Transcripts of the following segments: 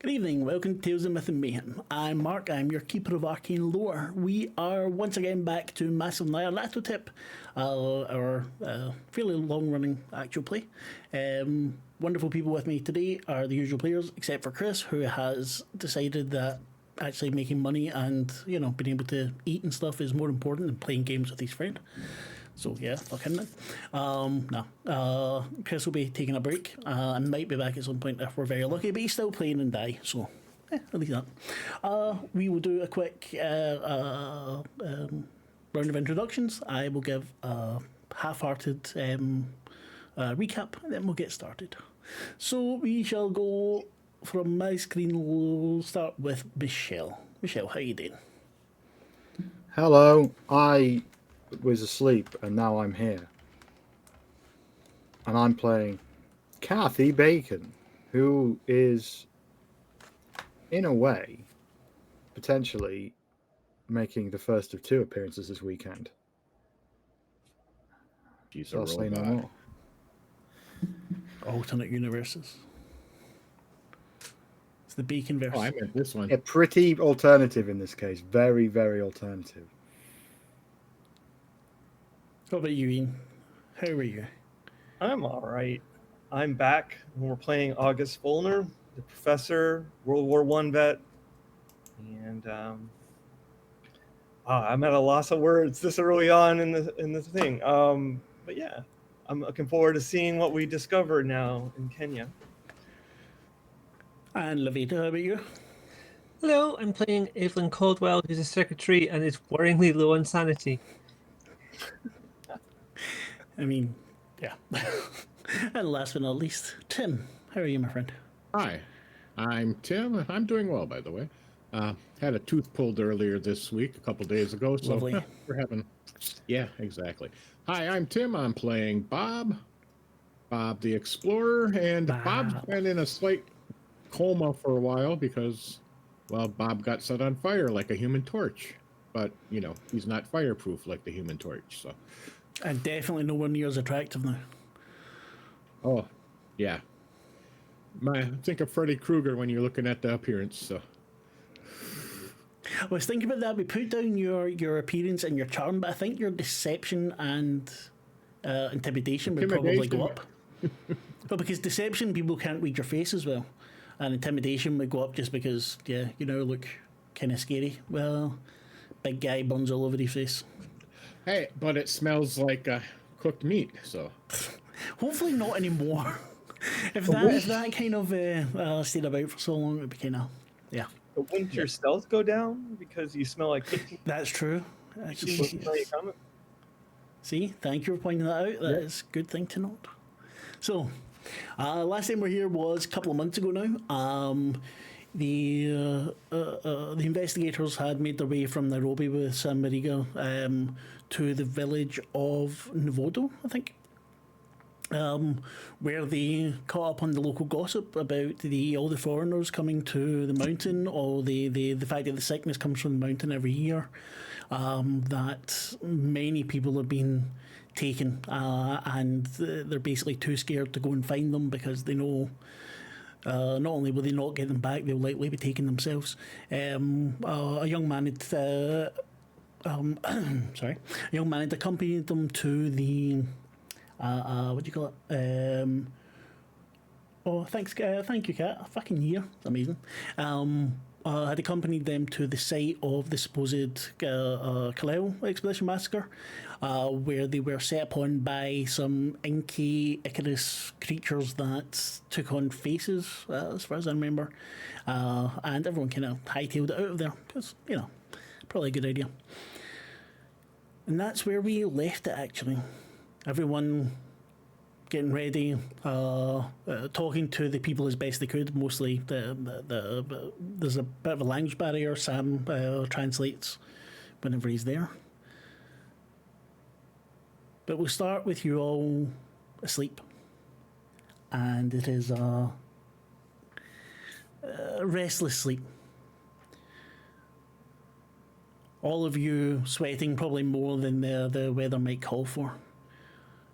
Good evening, welcome to Tales of Myth and Mayhem. I'm Mark, I'm your keeper of Arcane lore. We are once again back to Massive Nyarlathotep, our fairly long running actual play. Wonderful people with me today are the usual players, except for Chris, who has decided that actually making money and, being able to eat and stuff is more important than playing games with his friend. So yeah, fuck him then. No. Chris will be taking a break and might be back at some point if we're very lucky, but he's still playing and die, so at least that. We will do a quick round of introductions. I will give a half-hearted recap, and then we'll get started. So we shall go from my screen. We'll start with Michelle. Michelle, how you doing? Hello, I was asleep and now I'm here. And I'm playing Kathy Bacon, who is, in a way, potentially making the first of two appearances this weekend. She's I'll say no more. Alternate universes. It's the Bacon verse. Oh, I meant this one. A pretty alternative in this case. Very, very alternative. What about you, Ian? How are you? I'm all right. I'm back. We're playing August Volner, the professor, World War I vet, and I'm at a loss of words this early on in the thing. But yeah, I'm looking forward to seeing what we discover now in Kenya. And Lavaita, how about you? Hello, I'm playing Evelyn Caldwell, who's a secretary and is worryingly low on sanity. I mean, yeah. And last but not least, Tim. How are you, my friend? Hi, I'm Tim. I'm doing well, by the way. Had a tooth pulled earlier this week, a couple days ago. So Lovely. We're having... Yeah, exactly. Hi, I'm Tim. I'm playing Bob the Explorer. And Bob's been in a slight coma for a while because, well, Bob got set on fire like a Human Torch. But, he's not fireproof like the Human Torch, so... And definitely nowhere near as attractive now. Oh, yeah. Think of Freddy Krueger when you're looking at the appearance. So. I was thinking about that. We put down your appearance and your charm, but I think your deception and intimidation would probably go up. But because deception, people can't read your face as well. And intimidation would go up just because, look kind of scary. Well, big guy buns all over his face. Hey, but it smells like cooked meat, so... Hopefully not anymore. if that kind of stayed about for so long, it would be kind of... Yeah. But wouldn't your stealth go down because you smell like cooking? That's true. Actually, see, thank you for pointing that out. That is a good thing to note. So, last time we were here was a couple of months ago now. The investigators had made their way from Nairobi with Sam Mariga to the village of Novodo, I think, where they caught up on the local gossip about all the foreigners coming to the mountain, or the fact that the sickness comes from the mountain every year, that many people have been taken, and they're basically too scared to go and find them because they know not only will they not get them back, they'll likely be taken themselves. A young man had a young man had accompanied them to the what do you call it? Thank you, Kat. A fucking year, it's amazing. Had accompanied them to the site of the supposed Kaleo expedition massacre, where they were set upon by some inky Icarus creatures that took on faces, as far as I remember, and everyone kind of hightailed it out of there because probably a good idea. And that's where we left it, actually. Everyone getting ready, talking to the people as best they could. Mostly, there's a bit of a language barrier. Sam translates whenever he's there. But we'll start with you all asleep. And it is a restless sleep. All of you sweating probably more than the weather might call for.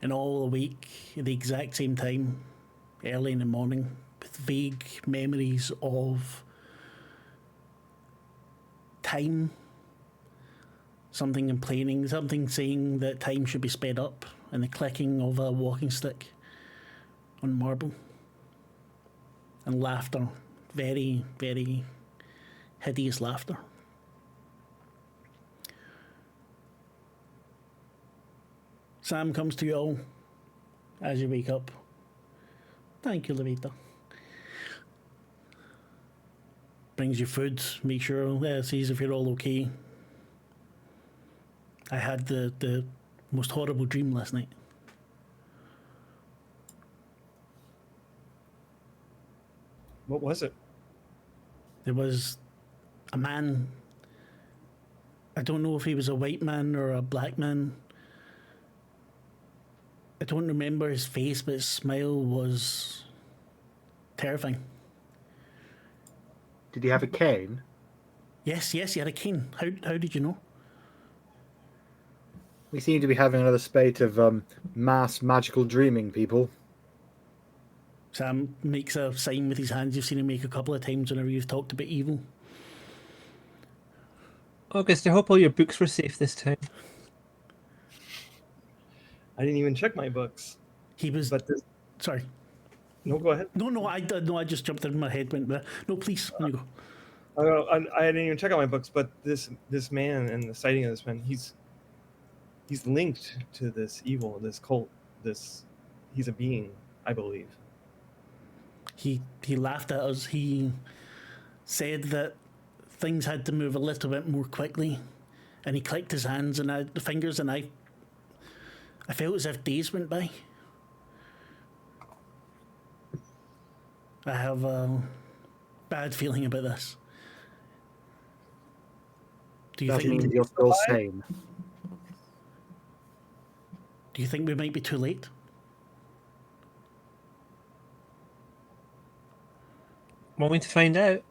And all awake at the exact same time, early in the morning, with vague memories of time, something complaining, something saying that time should be sped up, and the clicking of a walking stick on marble, and laughter, very, very hideous laughter. Sam comes to you all as you wake up. Thank you, Lavaita. Brings you food, make sure, sees if you're all okay. I had the most horrible dream last night. What was it? There was a man. I don't know if he was a white man or a black man. I don't remember his face, but his smile was terrifying. Did he have a cane? Yes, he had a cane. How did you know? We seem to be having another spate of mass magical dreaming, people. Sam makes a sign with his hands. You've seen him make a couple of times whenever you've talked about evil. August, I hope all your books were safe this time. I didn't even check my books. He was. But this, Sorry. no, go ahead. No, I did. No, I just jumped in my head. Went, no, please, when you go. I didn't even check out my books, but this man and the sighting of this man, he's linked to this evil, this cult, he's a being, I believe. He laughed at us. He said that things had to move a little bit more quickly, and he clicked his hands and the fingers, and I felt as if days went by. I have a bad feeling about this. Do you That think means you're still sane. Do you think we might be too late? Want me to find out?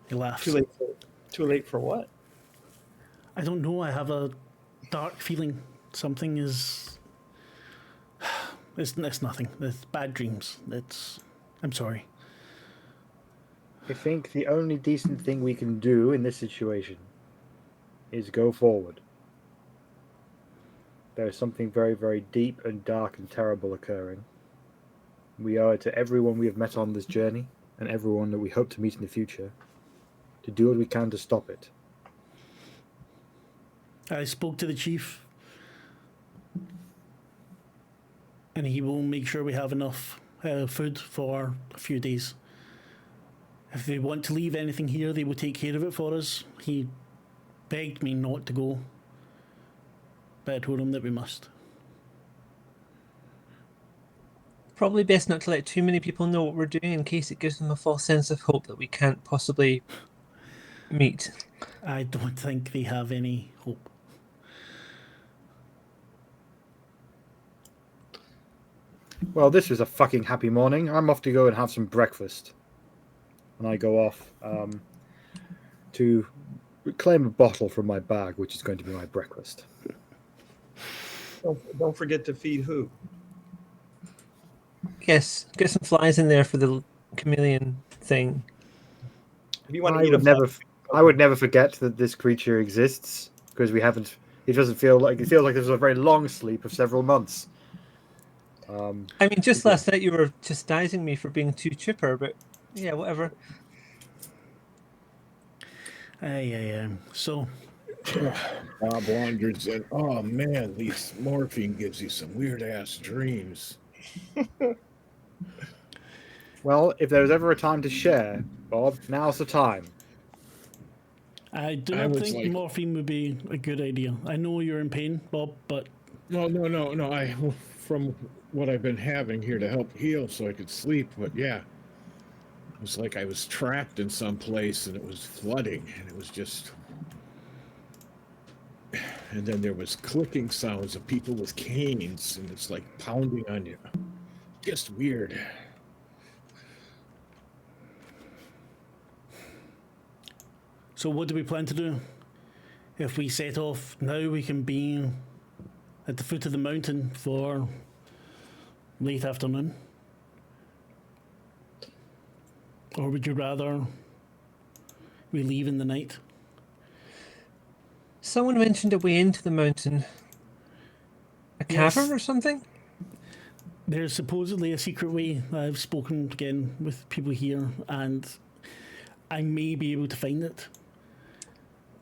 He laughs. Too late for what? I don't know. I have a dark feeling. Something is. It's nothing. It's bad dreams. I'm sorry. I think the only decent thing we can do in this situation is go forward. There is something very, very deep and dark and terrible occurring. We owe it to everyone we have met on this journey, and everyone that we hope to meet in the future, to do what we can to stop it. I spoke to the chief, and he will make sure we have enough food for a few days. If they want to leave anything here, they will take care of it for us. He begged me not to go, but I told him that we must. Probably best not to let too many people know what we're doing in case it gives them a false sense of hope that we can't possibly meet. I don't think they have any hope. Well, this was a fucking happy morning. I'm off to go and have some breakfast. And I go off to reclaim a bottle from my bag, which is going to be my breakfast. Don't forget to feed who? Yes, get some flies in there for the chameleon thing. If you want to eat I would never forget that this creature exists because we haven't. It doesn't feel like it feels like there's a very long sleep of several months. I mean, just last night you were chastising me for being too chipper, but yeah, whatever. So, Bob wanders in. Oh man, these morphine gives you some weird ass dreams. Well, if there was ever a time to share, Bob, now's the time. I do not think morphine would be a good idea. I know you're in pain, Bob, but No. I from what I've been having here to help heal so I could sleep, but yeah. It was like I was trapped in some place and it was flooding and it was just. And then there was clicking sounds of people with canes and it's like pounding on you. Just weird. So what do we plan to do? If we set off now, we can be at the foot of the mountain for late afternoon. Or would you rather we leave in the night? Someone mentioned a way into the mountain. A Yes. cavern or something? There's supposedly a secret way. I've spoken again with people here, and I may be able to find it.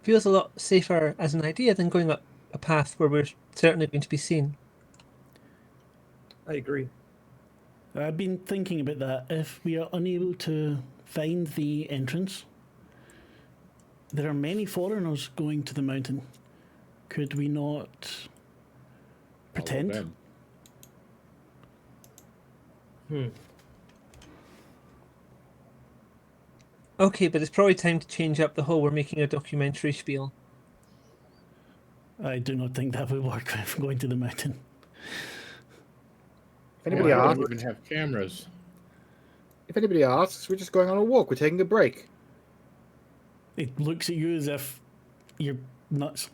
Feels a lot safer as an idea than going up a path where we're certainly going to be seen. I agree. I've been thinking about that. If we are unable to find the entrance, there are many foreigners going to the mountain. Could we not pretend? Follow them. Okay, but it's probably time to change up the whole we're making a documentary spiel. I do not think that would work if going to the mountain. If anybody I asks, don't even have cameras. we're just going on a walk. We're taking a break. It looks at you as if you're nuts.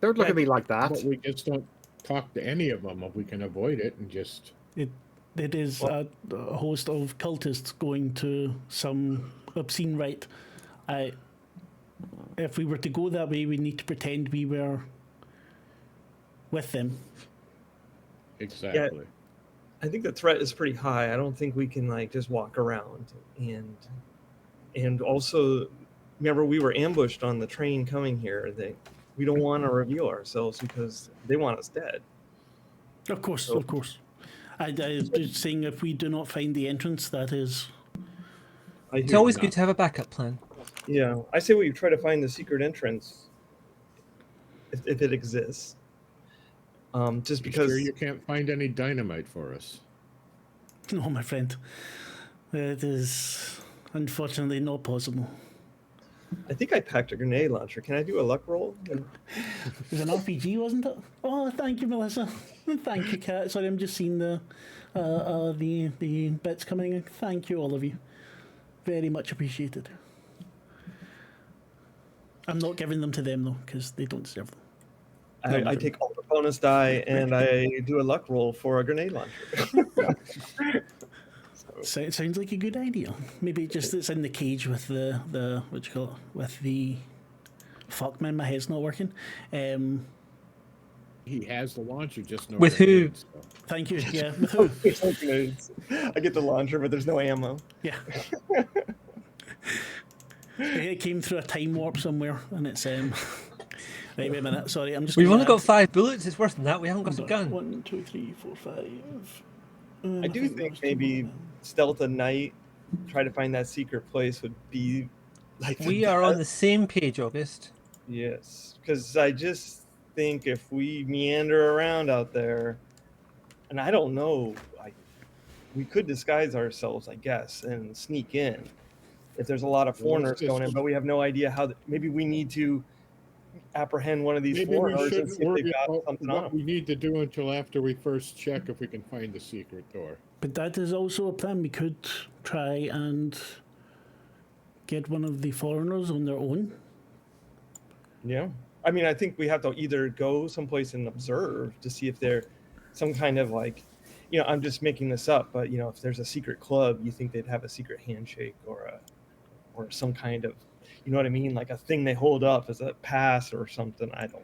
Don't look at me like that. But we just don't talk to any of them if we can avoid it and just. It is a host of cultists going to some obscene rite. If we were to go that way, we need to pretend we were with them. Exactly. I think the threat is pretty high. I don't think we can like just walk around and also remember we were ambushed on the train coming here. We don't want to reveal ourselves because they want us dead. Of course, of course. I just saying if we do not find the entrance, that is. It's always good to have a backup plan. Yeah, I say we try to find the secret entrance if it exists. Just because Sure you can't find any dynamite for us. No, my friend. It is unfortunately not possible. I think I packed a grenade launcher. Can I do a luck roll? It was an RPG, wasn't it? Oh, thank you, Melissa. Thank you, Kat. Sorry, I'm just seeing the bits coming in. Thank you, all of you. Very much appreciated. I'm not giving them to them though, because they don't deserve them. I take all the bonus die and I do a luck roll for a grenade launcher. So it sounds like a good idea. Maybe just it's in the cage with the what do you call it? With the fuck man, my head's not working. He has the launcher, just no. With who? grenades, so. Thank you. Yeah, with who? There's no grenades. I get the launcher, but there's no ammo. Yeah. It came through a time warp somewhere, and it's Right, wait a minute. Sorry, I'm just. We've gonna only got add- 5 bullets. It's worse than that. We haven't got a gun. 1, 2, 3, 4, 5. I do think maybe stealth at night, try to find that secret place would be like. We are on the same page, August. Yes, because I just think if we meander around out there, and I don't know, like we could disguise ourselves, I guess, and sneak in. If there's a lot of foreigners going in, but we have no idea how. Maybe we need to apprehend one of these Maybe we foreigners and shouldn't see if worry they've got about something on what them. we need to do until after we first check if we can find the secret door. But that is also a plan. We could try and get one of the foreigners on their own. Yeah. I mean, I think we have to either go someplace and observe to see if they're some kind of like, I'm just making this up, but if there's a secret club, you think they'd have a secret handshake or some kind of, you know what I mean? Like a thing they hold up as a pass or something. I don't know.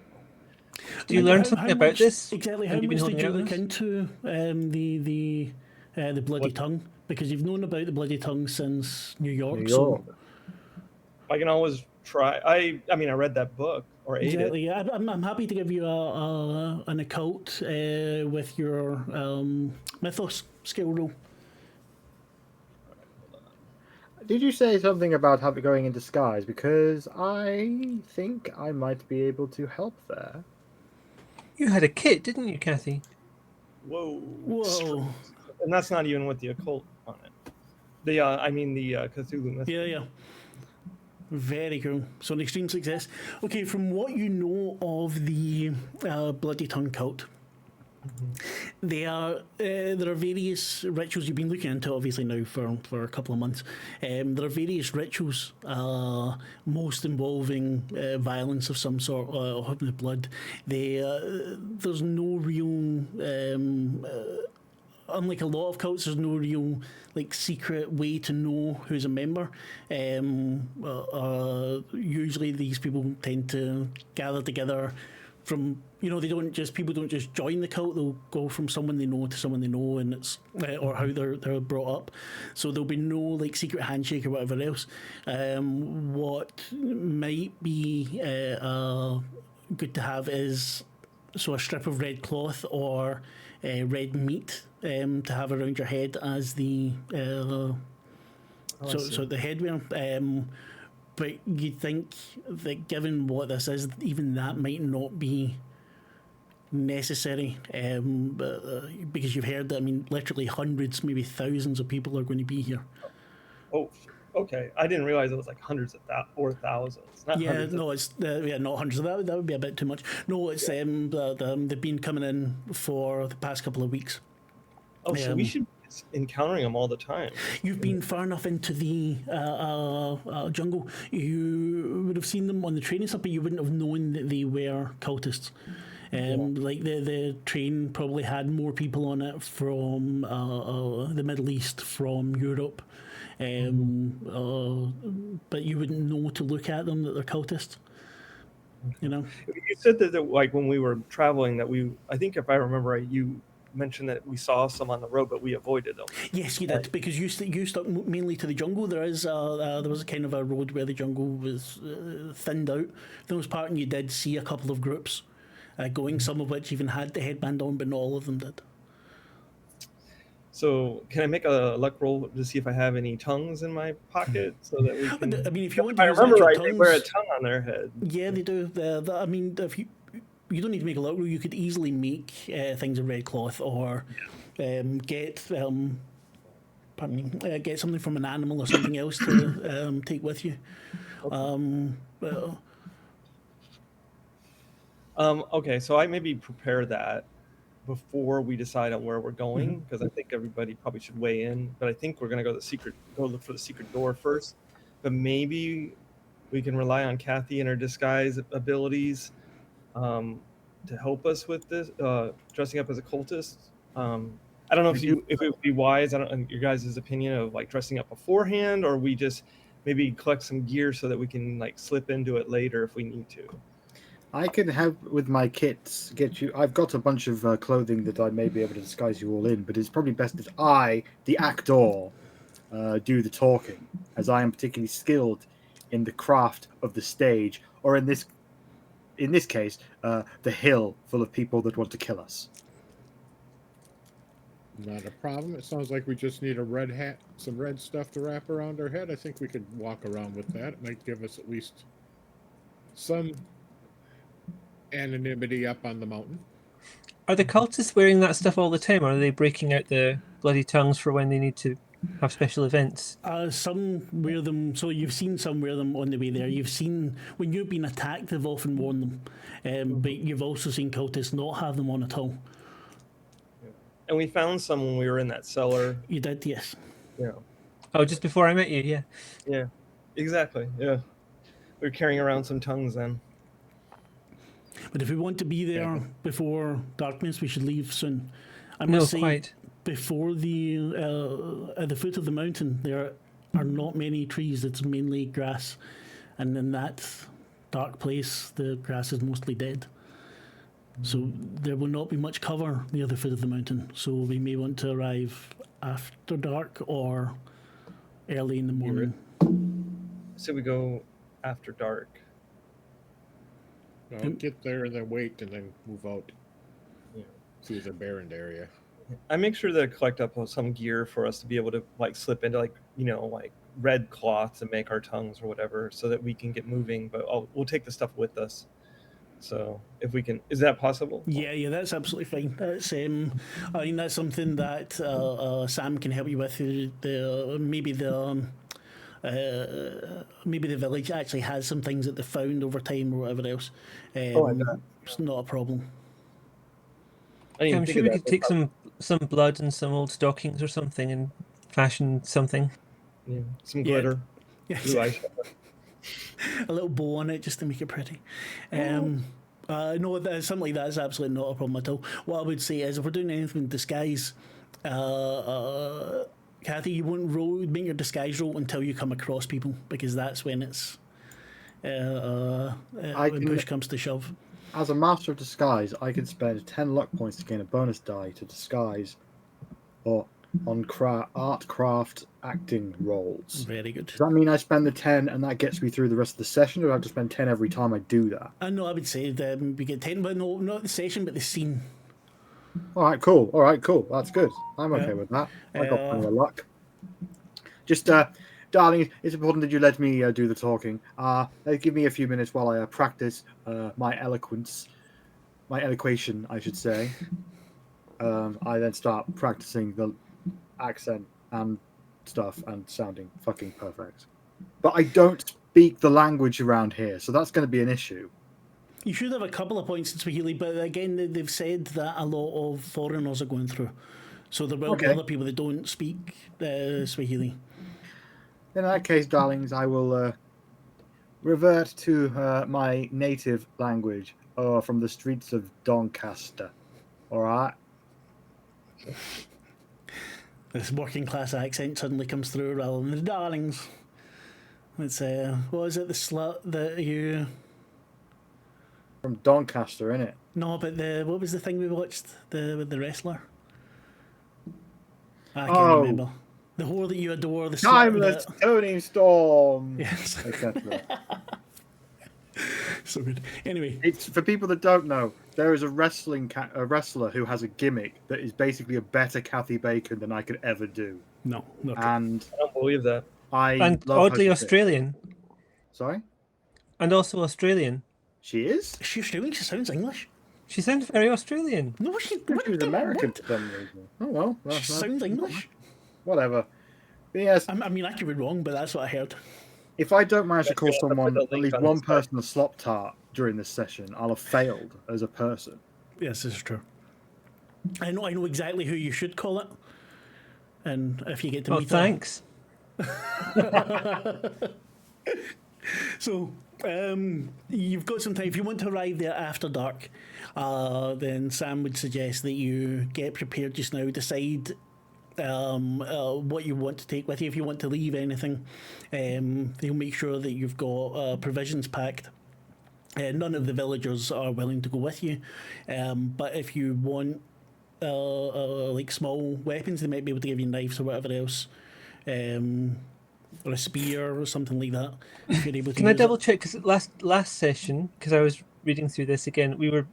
Do you learn something about much, this? Exactly. How Have you been much did holding you out look this? into the bloody tongue? Because you've known about the bloody tongue since New York. New So York. I can always try. I mean, I read that book or ate exactly. it. Yeah, I'm happy to give you an occult with your mythos skill roll. Did you say something about going in disguise? Because I think I might be able to help there. You had a kit, didn't you, Kathy? Whoa. Whoa. And that's not even with the occult on it. The Cthulhu myth. Yeah. Very cool. So an extreme success. Okay, from what you know of the Bloody Tongue cult, there are various rituals you've been looking into, obviously now for a couple of months. There are various rituals, most involving violence of some sort, having the blood. There's no real unlike a lot of cults, there's no real like secret way to know who's a member. Usually, these people tend to gather together from, people don't just join the cult. They'll go from someone they know to someone they know, and it's or how they're brought up. So there'll be no like secret handshake or whatever else. What might be good to have is a strip of red cloth or red meat to have around your head as the so the headwear. But you'd think that given what this is, even that might not be necessary, because you've heard that, literally hundreds, maybe thousands of people are going to be here. Oh, okay. I didn't realize it was like hundreds of or thousands. Not hundreds it's not hundreds. That would be a bit too much. No, it's they've been coming in for the past couple of weeks. Oh, so we should be encountering them all the time. You've been far enough into the jungle. You would have seen them on the training stuff, but you wouldn't have known that they were cultists. Like the train probably had more people on it from the Middle East, from Europe, but you wouldn't know to look at them that they're cultists. You said that like when we were traveling I think if I remember right, you mentioned that we saw some on the road, but we avoided them. Yes, you did, because you stuck mainly to the jungle. There was a kind of a road where the jungle was thinned out for the most part, and you did see a couple of groups going, some of which even had the headband on, but not all of them did. So can I make a luck roll to see if I have any tongues in my pocket so that we can... if you want to, I remember right, tongues, they wear a tongue on their head. Yeah, they do. If you don't need to make a luck roll. You could easily make things of red cloth, or get get something from an animal or something else to take with you. Okay, so I maybe prepare that before we decide on where we're going, because I think everybody probably should weigh in. But I think we're gonna go look for the secret door first. But maybe we can rely on Kathy and her disguise abilities to help us with this, dressing up as a cultist. I don't know if it would be wise. I don't know your guys' opinion of like dressing up beforehand, or we just maybe collect some gear so that we can like slip into it later if we need to. I can help with my kits. I've got a bunch of clothing that I may be able to disguise you all in, but it's probably best that I, the actor, do the talking, as I am particularly skilled in the craft of the stage, or in this case, the hill full of people that want to kill us. Not a problem. It sounds like we just need a red hat, some red stuff to wrap around our head. I think we could walk around with that. It might give us at least some anonymity up on the mountain. Are the cultists wearing that stuff all the time, or are they breaking out the bloody tongues for when they need to have special events? Some wear them, so you've seen some wear them on the way there. You've seen when you've been attacked, they've often worn them, but you've also seen cultists not have them on at all. And we found some when we were in that cellar. You did, yes. Yeah. Oh, just before I met you, yeah. Yeah, exactly. Yeah, we were carrying around some tongues then. But if we want to be there before darkness, we should leave soon. I No, must say, quite. before at the foot of the mountain, there are not many trees. It's mainly grass, and in that dark place, the grass is mostly dead. So there will not be much cover near the foot of the mountain. So we may want to arrive after dark or early in the morning. So we go after dark. Well, get there and then wait and then move out through the barren area. I make sure to collect up some gear for us to be able to like slip into like red cloth to make our tongues or whatever, so that we can get moving. But we'll take the stuff with us. So if we can, is that possible? Yeah, that's absolutely fine. That's I mean, that's something that Sam can help you with. Maybe the village actually has some things that they found over time or whatever else. It's not a problem. I'm sure we could take some blood and some old stockings or something and fashion something. Yeah, some glitter. Yeah. Blue eyeshadow. A little bow on it just to make it pretty. No, something like that is absolutely not a problem at all. What I would say is, if we're doing anything with disguise, Kathy, you won't make your disguise roll until you come across people, because that's when it's when push comes to shove. As a master of disguise, I can spend 10 luck points to gain a bonus die to disguise or on art, craft, acting rolls. Very good. Does that mean I spend the 10 and that gets me through the rest of the session, or do I have to spend 10 every time I do that? No, I would say we get 10, but no, not the session, but the scene. All right, cool. That's good. I'm okay with that. I got plenty of luck. Just, darling, it's important that you let me do the talking. Give me a few minutes while I practice my elocution, I should say. I then start practicing the accent and stuff and sounding fucking perfect. But I don't speak the language around here, so that's going to be an issue. You should have a couple of points in Swahili, but again, they've said that a lot of foreigners are going through. So there will be other people that don't speak Swahili. In that case, darlings, I will revert to my native language from the streets of Doncaster. All right? This working class accent suddenly comes through rather than the darlings. It's what is it, the slut that you... From Doncaster, innit? No, but what was the thing we watched with the wrestler? I can't remember. The whore that you adore, the slut. Timeless Tony Storm. Yes. Etc. So good. Anyway, it's for people that don't know. There is a wrestler who has a gimmick that is basically a better Kathy Bacon than I could ever do. No, not true. And I don't believe that. And oddly Australian. Sorry? And also Australian. She is? Is she Australian? She sounds English. She sounds very Australian. No, she was American for some reason. Oh, well. She sounds English. Whatever. But yes. I mean, I could be wrong, but that's what I heard. If I don't manage to call someone, at least one person, a slop tart during this session, I'll have failed as a person. Yes, this is true. I know exactly who you should call it. And if you get to meet thanks. So, you've got some time. If you want to arrive there after dark, then Sam would suggest that you get prepared just now, decide what you want to take with you. If you want to leave anything, they'll make sure that you've got provisions packed. None of the villagers are willing to go with you, but if you want like small weapons, they might be able to give you knives or whatever else, or a spear or something like that. If you're able to. Can I double check? Because last session, because I was reading through this again, we were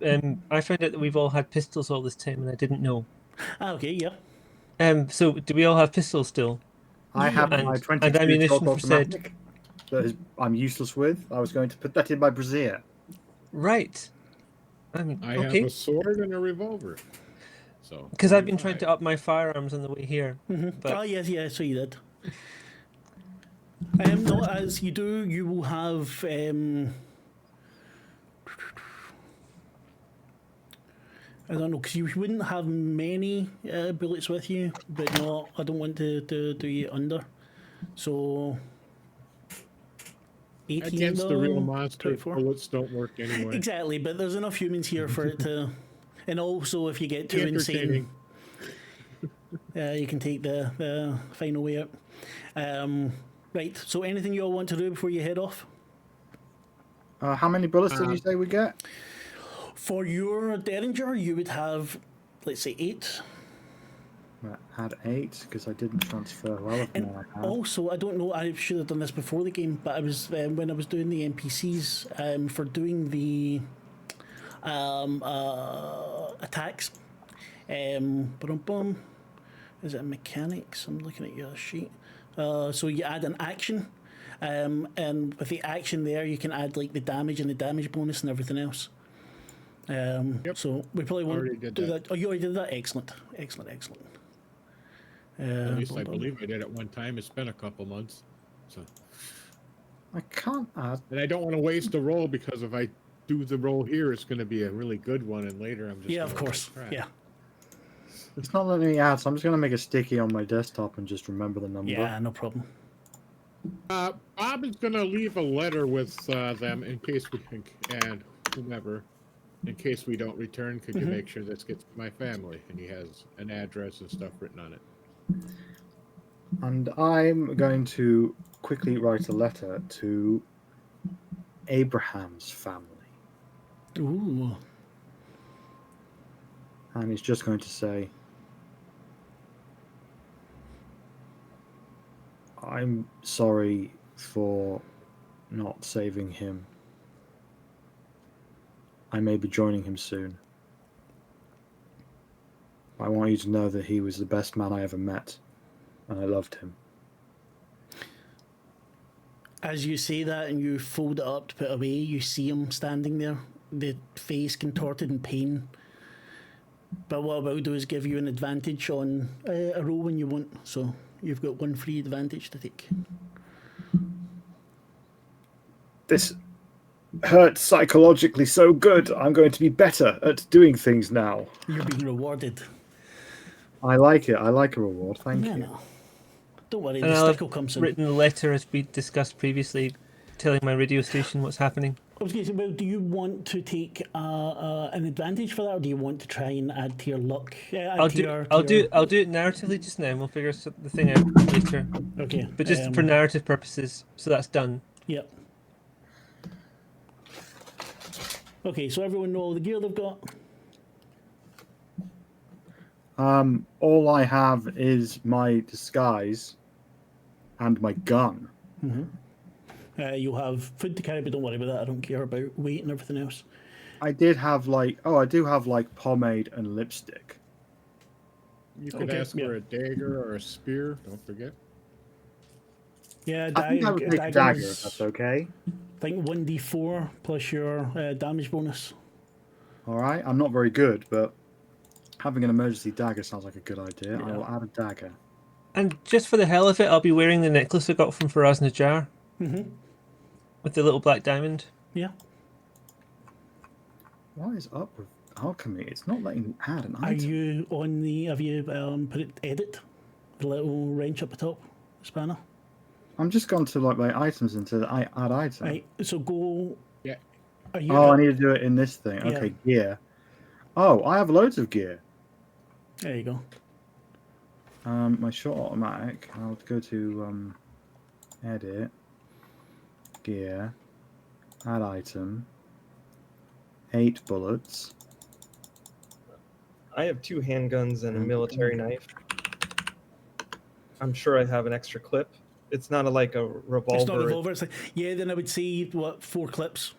I found out that we've all had pistols all this time, and I didn't know. Okay, yeah. So do we all have pistols still? I have my 22 ammunition for automatic that I'm useless with. I was going to put that in my brassiere. Right. I have a sword and a revolver. So because I've been trying to up my firearms on the way here. Mm-hmm. But... Oh yes, so you did. No, as you do, you will have. I don't know, because you wouldn't have many bullets with you, but not. I don't want to do you under. So. 18 against the real monster, bullets don't work anyway. Exactly, but there's enough humans here for it to. And also, if you get too insane, you can take the final way out. Right, so anything you all want to do before you head off? How many bullets did you say we get? For your Derringer, you would have, let's say, 8. I had 8 because I didn't transfer well. And also, I don't know, I should have done this before the game, but I was when I was doing the NPCs for doing the attacks. Is it mechanics? I'm looking at your sheet. So you add an action, and with the action there, you can add like the damage and the damage bonus and everything else. So we probably won't do that. Oh, you already did that? Excellent. At least I believe I did it one time. It's been a couple months. So I can't add. And I don't want to waste a roll, because if I do the roll here, it's going to be a really good one, and later I'm just of course. Yeah. It's not letting me add, so I'm just going to make a sticky on my desktop and just remember the number. Yeah, no problem. Bob is going to leave a letter with them in case we think, and whomever, in case we don't return, could you make sure this gets to my family? And he has an address and stuff written on it. And I'm going to quickly write a letter to Abraham's family. Ooh. And he's just going to say, I'm sorry for not saving him. I may be joining him soon. I want you to know that he was the best man I ever met, and I loved him. As you say that and you fold it up to put away, you see him standing there, the face contorted in pain. But what I will do is give you an advantage on a roll when you want, so you've got one free advantage to take. This hurt psychologically so good. I'm going to be better at doing things now. You're being rewarded. I like it. I like a reward. Thank you. No. Don't worry, And the I'll stick have will come soon. written a letter as we discussed previously, telling my radio station what's happening. I was going to say, well, do you want to take an advantage for that, or do you want to try and add to your luck? I'll do it narratively just now, and we'll figure the thing out later. Okay. But just for narrative purposes, so that's done. Yep. Okay, so everyone know all the gear they've got? All I have is my disguise and my gun. You'll have food to carry, but don't worry about that. I don't care about weight and everything else. I did have I do have pomade and lipstick. You could ask for a dagger or a spear. Don't forget. Yeah, I think I would take a dagger if that's okay. I think 1d4 plus your damage bonus. All right, I'm not very good, but having an emergency dagger sounds like a good idea. Yeah. I will add a dagger. And just for the hell of it, I'll be wearing the necklace I got from Faraz Najjar. With the little black diamond. Yeah. What is up with alchemy? It's not letting me add an Are item. you on the? Have you put it edit? The little wrench up the top, spanner. I'm just gone to my items into add item. Right. So go. Yeah. Are you? Oh, I need to do it in this thing. Yeah. Okay, gear. Oh, I have loads of gear. There you go. My short automatic. I'll go to edit, gear, add item, 8 bullets. I have 2 handguns and a military knife. I'm sure I have an extra clip. It's not like a revolver. It's not a revolver. It's like, yeah, then I would say 4 clips.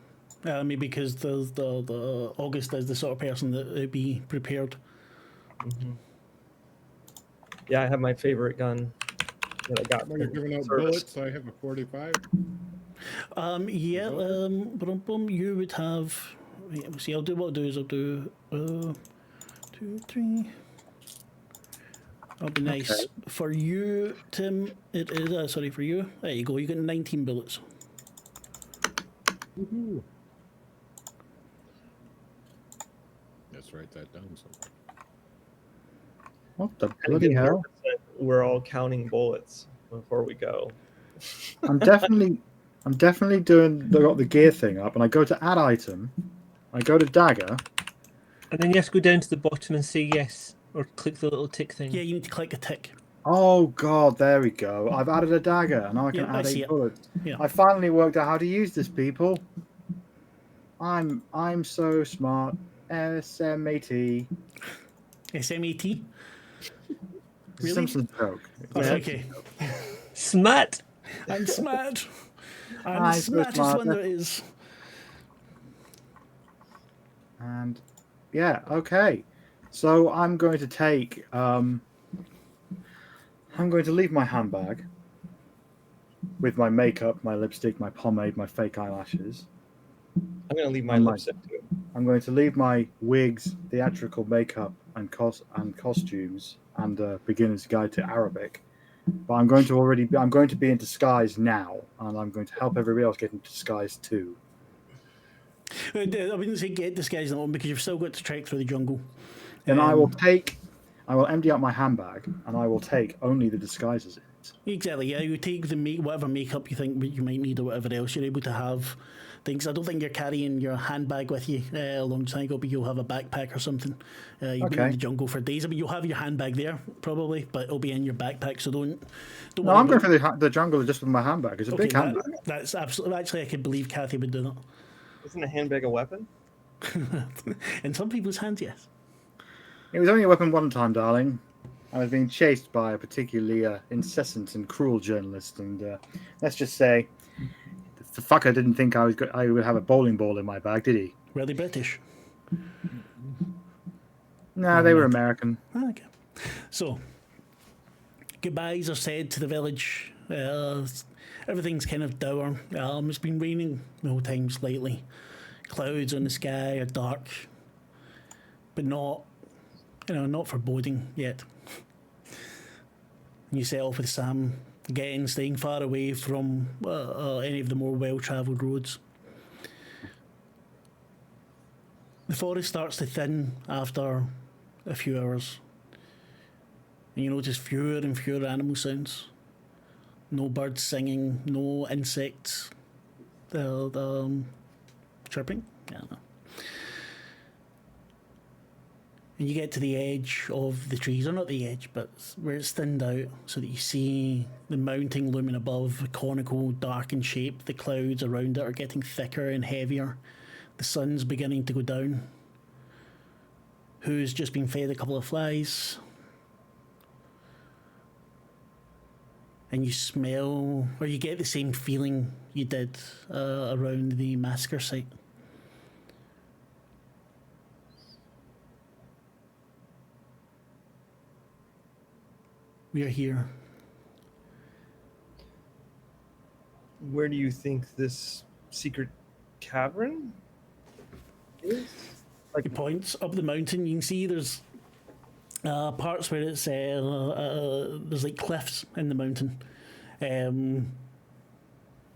Maybe because the August is the sort of person that would be prepared. Yeah, I have my favorite gun that I got. Well, you're giving out service. bullets. I have a 45. Yeah. You would have. Wait, see, I'll do what I'll do is I'll do 2, 3. That'll be nice. Okay. For you, Tim, it is. Sorry, for you. There you go. You got 19 bullets. Woohoo. Let's write that down somewhere. What the And bloody again, hell? we're all counting bullets before we go. I'm definitely doing the gear thing up, and I go to add item. I go to dagger. And then you have to go down to the bottom and say yes, or click the little tick thing. Yeah, you need to click a tick. Oh god, there we go. I've added a dagger, and now I can Yeah, I add see 8 it. bullets. Yeah. I finally worked out how to use this, people. I'm so smart. SMAT. SMAT. Really? Simpsons joke. Oh, Yeah. okay. Smart! I'm smart. I'm I'm the so smartest smart. one there is. And yeah, okay. So I'm going to take. I'm going to leave my handbag with my makeup, my lipstick, my pomade, my fake eyelashes. I'm going to leave my And my- lipstick too. I'm going to leave my wigs, theatrical makeup, and costumes, and beginner's guide to Arabic. But I'm going to be in disguise now, and I'm going to help everybody else get into disguise too. I wouldn't say get disguised at all because you've still got to trek through the jungle. Then I will empty out my handbag, and I will take only the disguises in it. Exactly, yeah. You take whatever makeup you think you might need or whatever else. You're able to have things. I don't think you're carrying your handbag with you along the time, but you'll have a backpack or something. You've been in the jungle for days. I mean, you'll have your handbag there probably, but it'll be in your backpack. So don't. No, worry I'm going about- for the jungle just with my handbag. It's a big handbag. That's absolutely. Actually, I could believe Kathy would do that. Isn't a handbag a weapon? In some people's hands, yes. It was only a weapon one time, darling. I was being chased by a particularly incessant and cruel journalist, and let's just say, the fucker didn't think I would have a bowling ball in my bag, did he? Were they British? No, they were American. Okay. So, goodbyes are said to the village. Everything's kind of dour. It's been raining the whole time lately. Clouds on the sky are dark, but not foreboding yet. You set off with Sam, again staying far away from any of the more well-travelled roads. The forest starts to thin after a few hours, and you notice fewer and fewer animal sounds. No birds singing, no insects chirping. I don't know. And you get to the edge of the trees, or not the edge, but where it's thinned out, so that you see the mountain looming above, conical, dark in shape. The clouds around it are getting thicker and heavier. The sun's beginning to go down. Who's just been fed a couple of flies. And you smell, or you get the same feeling you did around the massacre site. We are here. Where do you think this secret cavern is? He points up the mountain. You can see there's parts where it's there's like cliffs in the mountain, and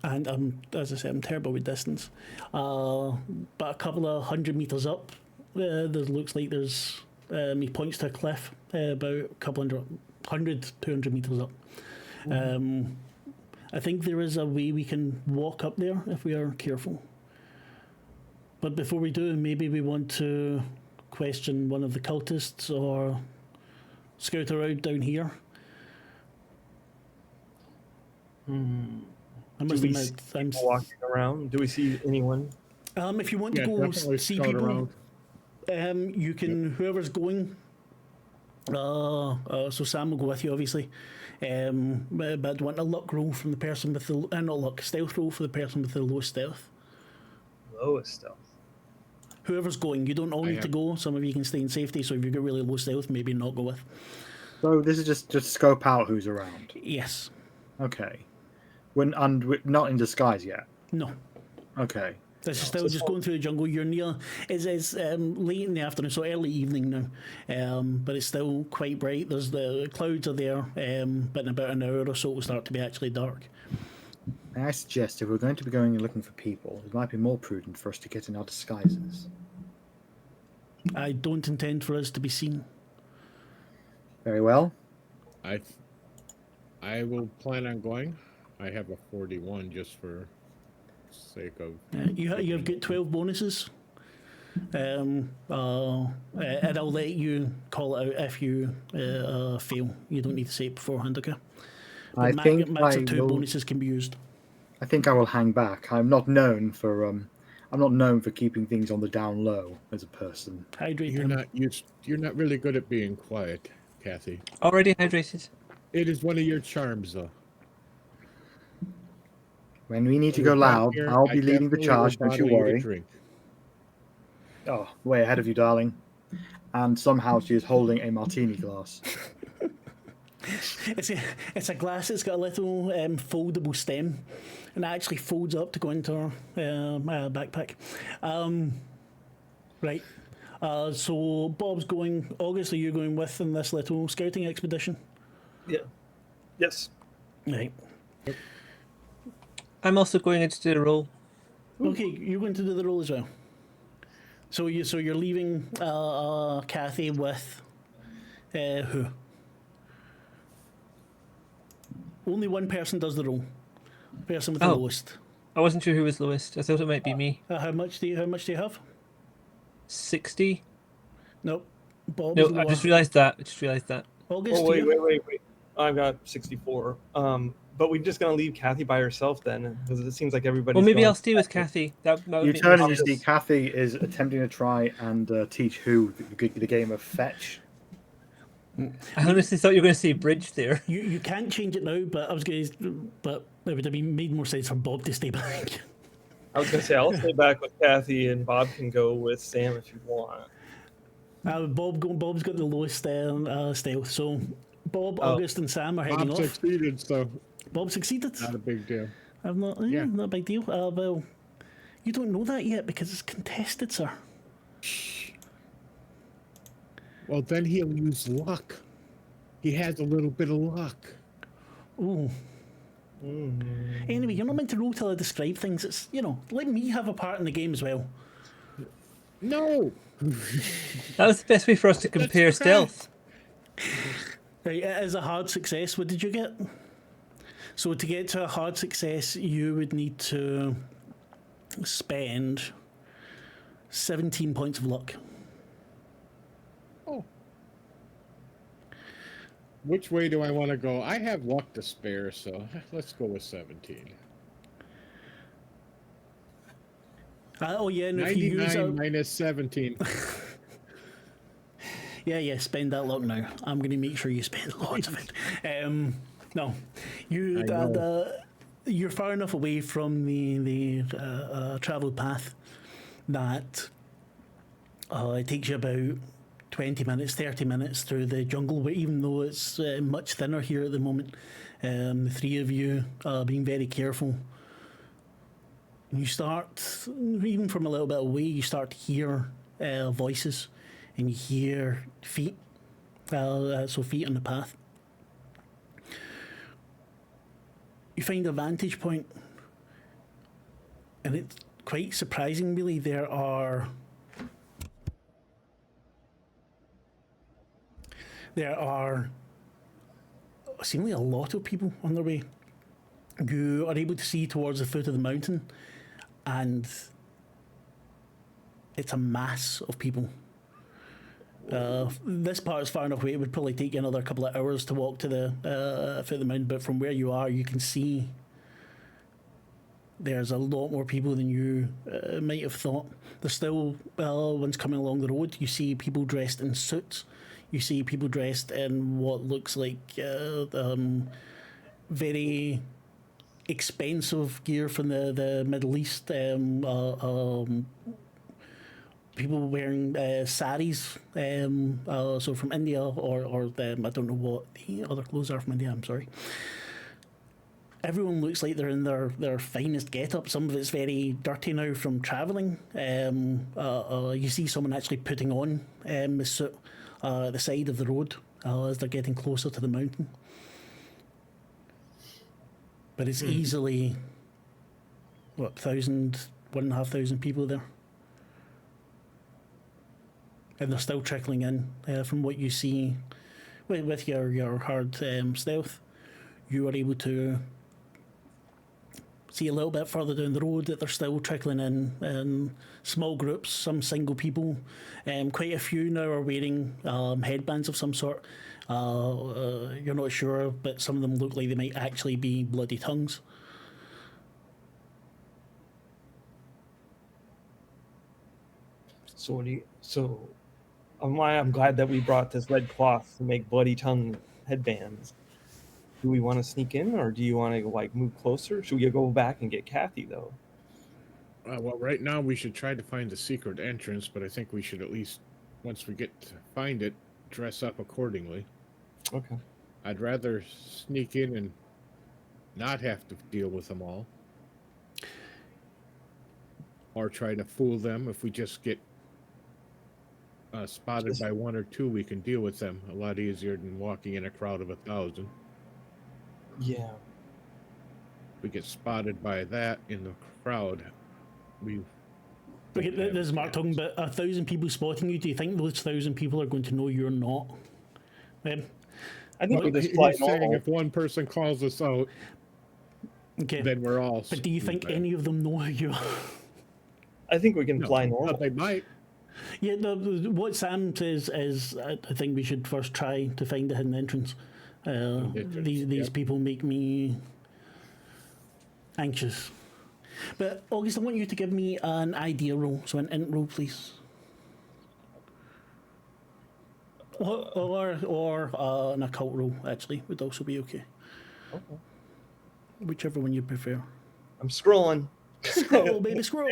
as I said, I'm terrible with distance. But a couple of 100 meters up, there looks like there's. He points to a cliff about a couple 200 meters up. I think there is a way we can walk up there if we are careful. But before we do, maybe we want to question one of the cultists or scout around down here. I must Do we admit, see people walking around? Do we see anyone? if you want to Yeah, go definitely see scout people, around. you can, whoever's going, so Sam will go with you, obviously. But I'd want a luck roll from the person with the, not luck, stealth roll for the person with the lowest stealth. Lowest stealth. Whoever's going, you don't all need to go. Some of you can stay in safety, so if you've got really low stealth, maybe not go with. So this is just scope out who's around. Yes. Okay. We're not in disguise yet. No. Okay. This is still just going through the jungle. You're near. It's late in the afternoon, so early evening now. But it's still quite bright. There's the clouds are there, but in about an hour or so it will start to be actually dark. May I suggest if we're going to be going and looking for people, it might be more prudent for us to get in our disguises. I don't intend for us to be seen. Very well. I will plan on going. I have a 41 just for sake of. You've got 12 bonuses. And I'll let you call it out if you fail. You don't need to say it beforehand, okay? I think max I of 2 will- bonuses can be used. I think I will hang back. I'm not known for keeping things on the down low as a person. Hydrate You're them. not used. You're not really good at being quiet, Kathy. Already hydrated. It is one of your charms, though. When we need to go Right loud, here, I'll I be leading the definitely charge, will don't you bottle a worry. drink. Oh, way ahead of you, darling. And somehow she is holding a martini glass. It's a glass. It's got a little foldable stem, and it actually folds up to go into our backpack. Right. So Bob's going. August, are you going with in this little scouting expedition? Yeah. Yes. Right. I'm also going into the role. Okay, you're going to do the roll as well. So you're leaving Kathy with who? Only one person does the roll. Person with the lowest. I wasn't sure who was lowest. I thought it might be me. How much do you have? 60. Nope. Bob's No, lower. I just realised that. August, Oh, do wait, you? wait. I've got 64. But we're just going to leave Kathy by herself then, because it seems like everybody's Well, maybe going I'll stay with Kathy. That would You make turn more and you see sense. Kathy is attempting to try and teach who the game of fetch. I honestly thought you were going to say bridge there. You can't change it now, but but it would have been made more sense for Bob to stay back. I was going to say, I'll stay back with Kathy, and Bob can go with Sam if you want. Bob's got the lowest stealth, so Bob, Oh. August, and Sam are heading Bob off. succeeded, so Bob succeeded. not a big deal. I've not, Yeah. not a big deal. Well, you don't know that yet because it's contested, sir. Well, then he'll use luck. He has a little bit of luck. Ooh. Mm. Anyway, you're not meant to roll till I describe things. It's, let me have a part in the game as well. No. That was the best way for us to compare correct. stealth. Right, it is a hard success. What did you get? So to get to a hard success, you would need to spend 17 points of luck. Oh. Which way do I want to go? I have luck to spare, so let's go with 17. Oh yeah, and if you 99 use minus 17. yeah, spend that luck now. I'm going to make sure you spend lots of it. No, you're far enough away from the travelled path that it takes you about 20 minutes, 30 minutes through the jungle, but even though it's much thinner here at the moment, the three of you being very careful. You start, even from a little bit away, you start to hear voices and you hear feet, so feet on the path. You find a vantage point, and it's quite surprising, really. There are seemingly a lot of people on their way. You are able to see towards the foot of the mountain, and it's a mass of people. This part is far enough away, it would probably take you another couple of hours to walk to the foot of the mountain, but from where you are, you can see there's a lot more people than you might have thought. There's still, ones coming along the road, you see people dressed in suits, you see people dressed in what looks like very expensive gear from the Middle East. People wearing saris, so from India, or I don't know what the other clothes are from India. I'm sorry. Everyone looks like they're in their finest get-up. Some of it's very dirty now from travelling. You see someone actually putting on the suit at the side of the road as they're getting closer to the mountain. But it's easily, 1,500 people there. And they're still trickling in from what you see with your hard stealth. You are able to see a little bit further down the road that they're still trickling in small groups, some single people. Quite a few now are wearing headbands of some sort. You're not sure, but some of them look like they might actually be bloody tongues. I'm glad that we brought this red cloth to make bloody tongue headbands. Do we want to sneak in, or do you want to move closer? Should we go back and get Kathy though? Well, right now we should try to find the secret entrance, but I think we should at least, once we get to find it, dress up accordingly. Okay. I'd rather sneak in and not have to deal with them all. Or try to fool them. If we just get spotted by one or two, we can deal with them a lot easier than walking in a crowd of 1,000. Yeah. We get spotted by that in the crowd. Okay, this is Mark talking about 1,000 people spotting you. Do you think those 1,000 people are going to know you're not? I think He's saying if one person calls us out. Okay. then we're all. But do you think screwed. any of them know who you are? I think we can No, fly normal. but they might. Yeah, what Sam says is I think we should first try to find the hidden entrance. These yep. people make me anxious. But August, I want you to give me an idea roll, so an int roll, please. Or an occult roll, actually, would also be okay. Okay. Whichever one you prefer. I'm scrolling. Scroll, baby, scroll.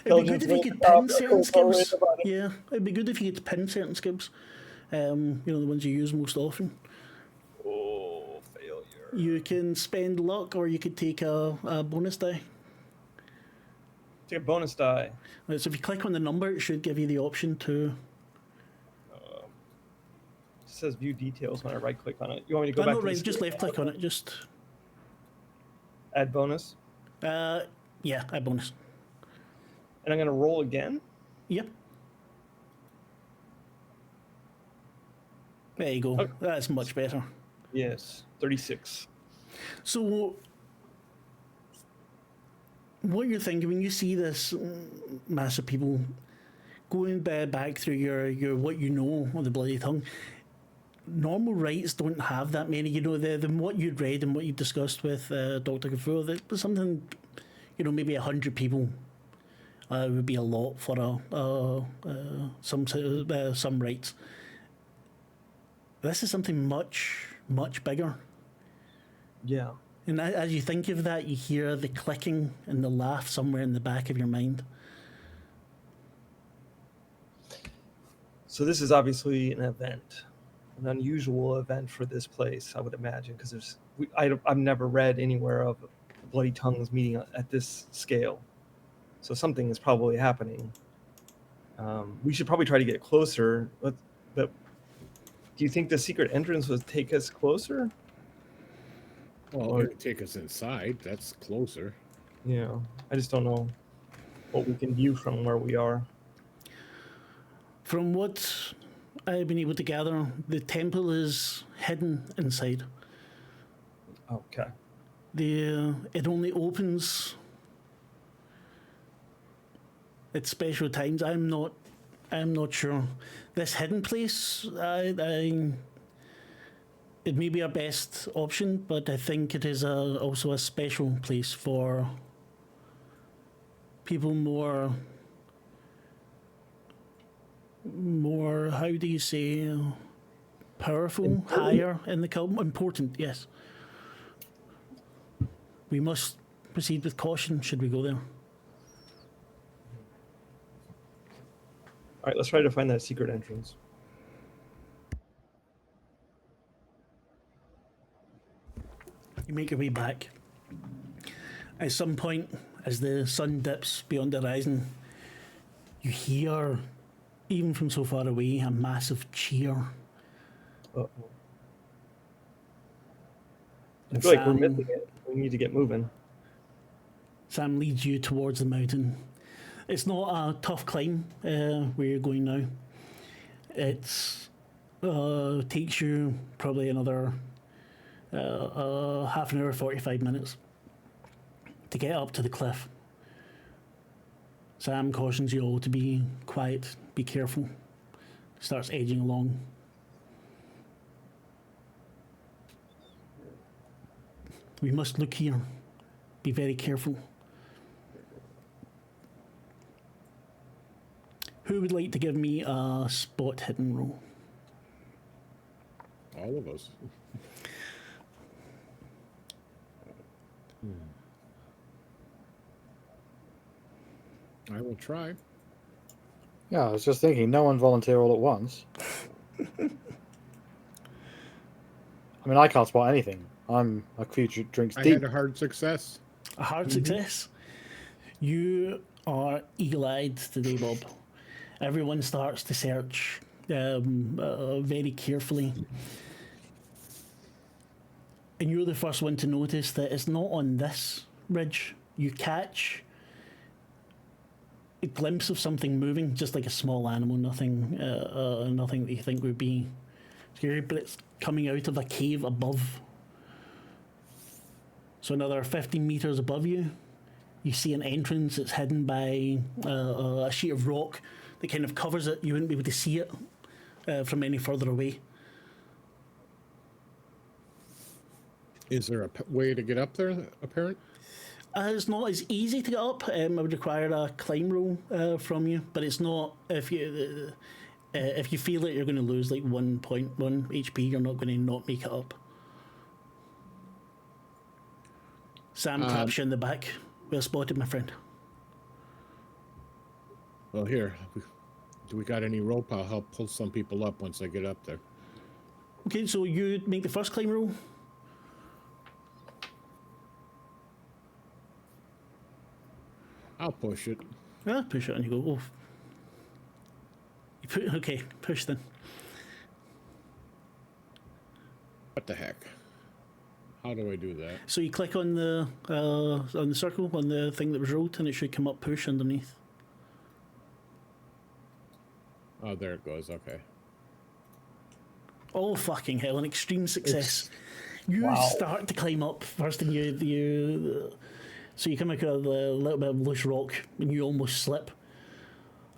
It'd be good if you could pin certain skills. Yeah, it'd be good if you could pin certain skills. You know, the ones you use most often. Oh, failure. You can spend luck, or you could take a bonus die. Take a bonus die. So if you click on the number, it should give you the option to. It says view details when I right click on it. You want me to go Oh, back no, to right, the just skill? left click on it. Just. Add bonus. Yeah, a bonus. And I'm going to roll again. Yep. There you go. Okay. That's much better. Yes, 36. So, what you're thinking when you see this mass of people going back through your what you know of the bloody tongue, normal rites don't have that many. You know, the what you'd read and what you discussed with Dr. Cthulhu, that was something, you know, maybe 100 people would be a lot for some rites. This is something much, much bigger. Yeah. And as you think of that, you hear the clicking and the laugh somewhere in the back of your mind. So this is obviously an event, an unusual event for this place, I would imagine, because I've never read anywhere of bloody tongues meeting at this scale. So something is probably happening. We should probably try to get closer, but do you think the secret entrance would take us closer? Well, it would take us inside. That's closer. Yeah, I just don't know what we can view from where we are. From what I've been able to gather, the temple is hidden inside. Okay. It only opens at special times. I'm not sure. This hidden place, it may be our best option, but I think it is also a special place for people more, how do you say, powerful, important. Higher in the cult. Important, yes. We must proceed with caution should we go there. All right, let's try to find that secret entrance. You make your way back. At some point, as the sun dips beyond the horizon, you hear, even from so far away, a massive cheer. Uh-oh. I feel like we're missing it. We need to get moving. Sam leads you towards the mountain. It's not a tough climb where you're going now. It's takes you probably another half an hour, 45 minutes to get up to the cliff. Sam cautions you all to be quiet, be careful. Starts edging along. We must look here. Be very careful. Who would like to give me a spot hidden roll? All of us. I will try. Yeah, I was just thinking, no one volunteer all at once. I mean, I can't spot anything. I'm a creature drinks I deep. had a hard success. A hard success. You are eagle-eyed today, Bob. Everyone starts to search very carefully. And you're the first one to notice that it's not on this ridge. You catch a glimpse of something moving, just like a small animal, nothing that you think would be scary, but it's coming out of a cave above. So another 15 meters above you, you see an entrance that's hidden by a sheet of rock that kind of covers it. You wouldn't be able to see it from any further away. Is there a way to get up there, apparent? It's not as easy to get up. It would require a climb roll from you, but it's not. If you feel that you're going to lose like 1.1 HP, you're not going to not make it up. Sam taps you in the back. Well spotted, my friend. Well, here. Do we got any rope? I'll help pull some people up once I get up there. Okay, so you make the first climb roll. I'll push it. Yeah, push it and you go, oh. Okay, push then. What the heck? How do I do that? So you click on the circle, on the thing that was rolled, and it should come up push underneath. Oh, there it goes. Okay. Oh, fucking hell, an extreme success. You start to climb up first, and so you come across a little bit of loose rock, and you almost slip.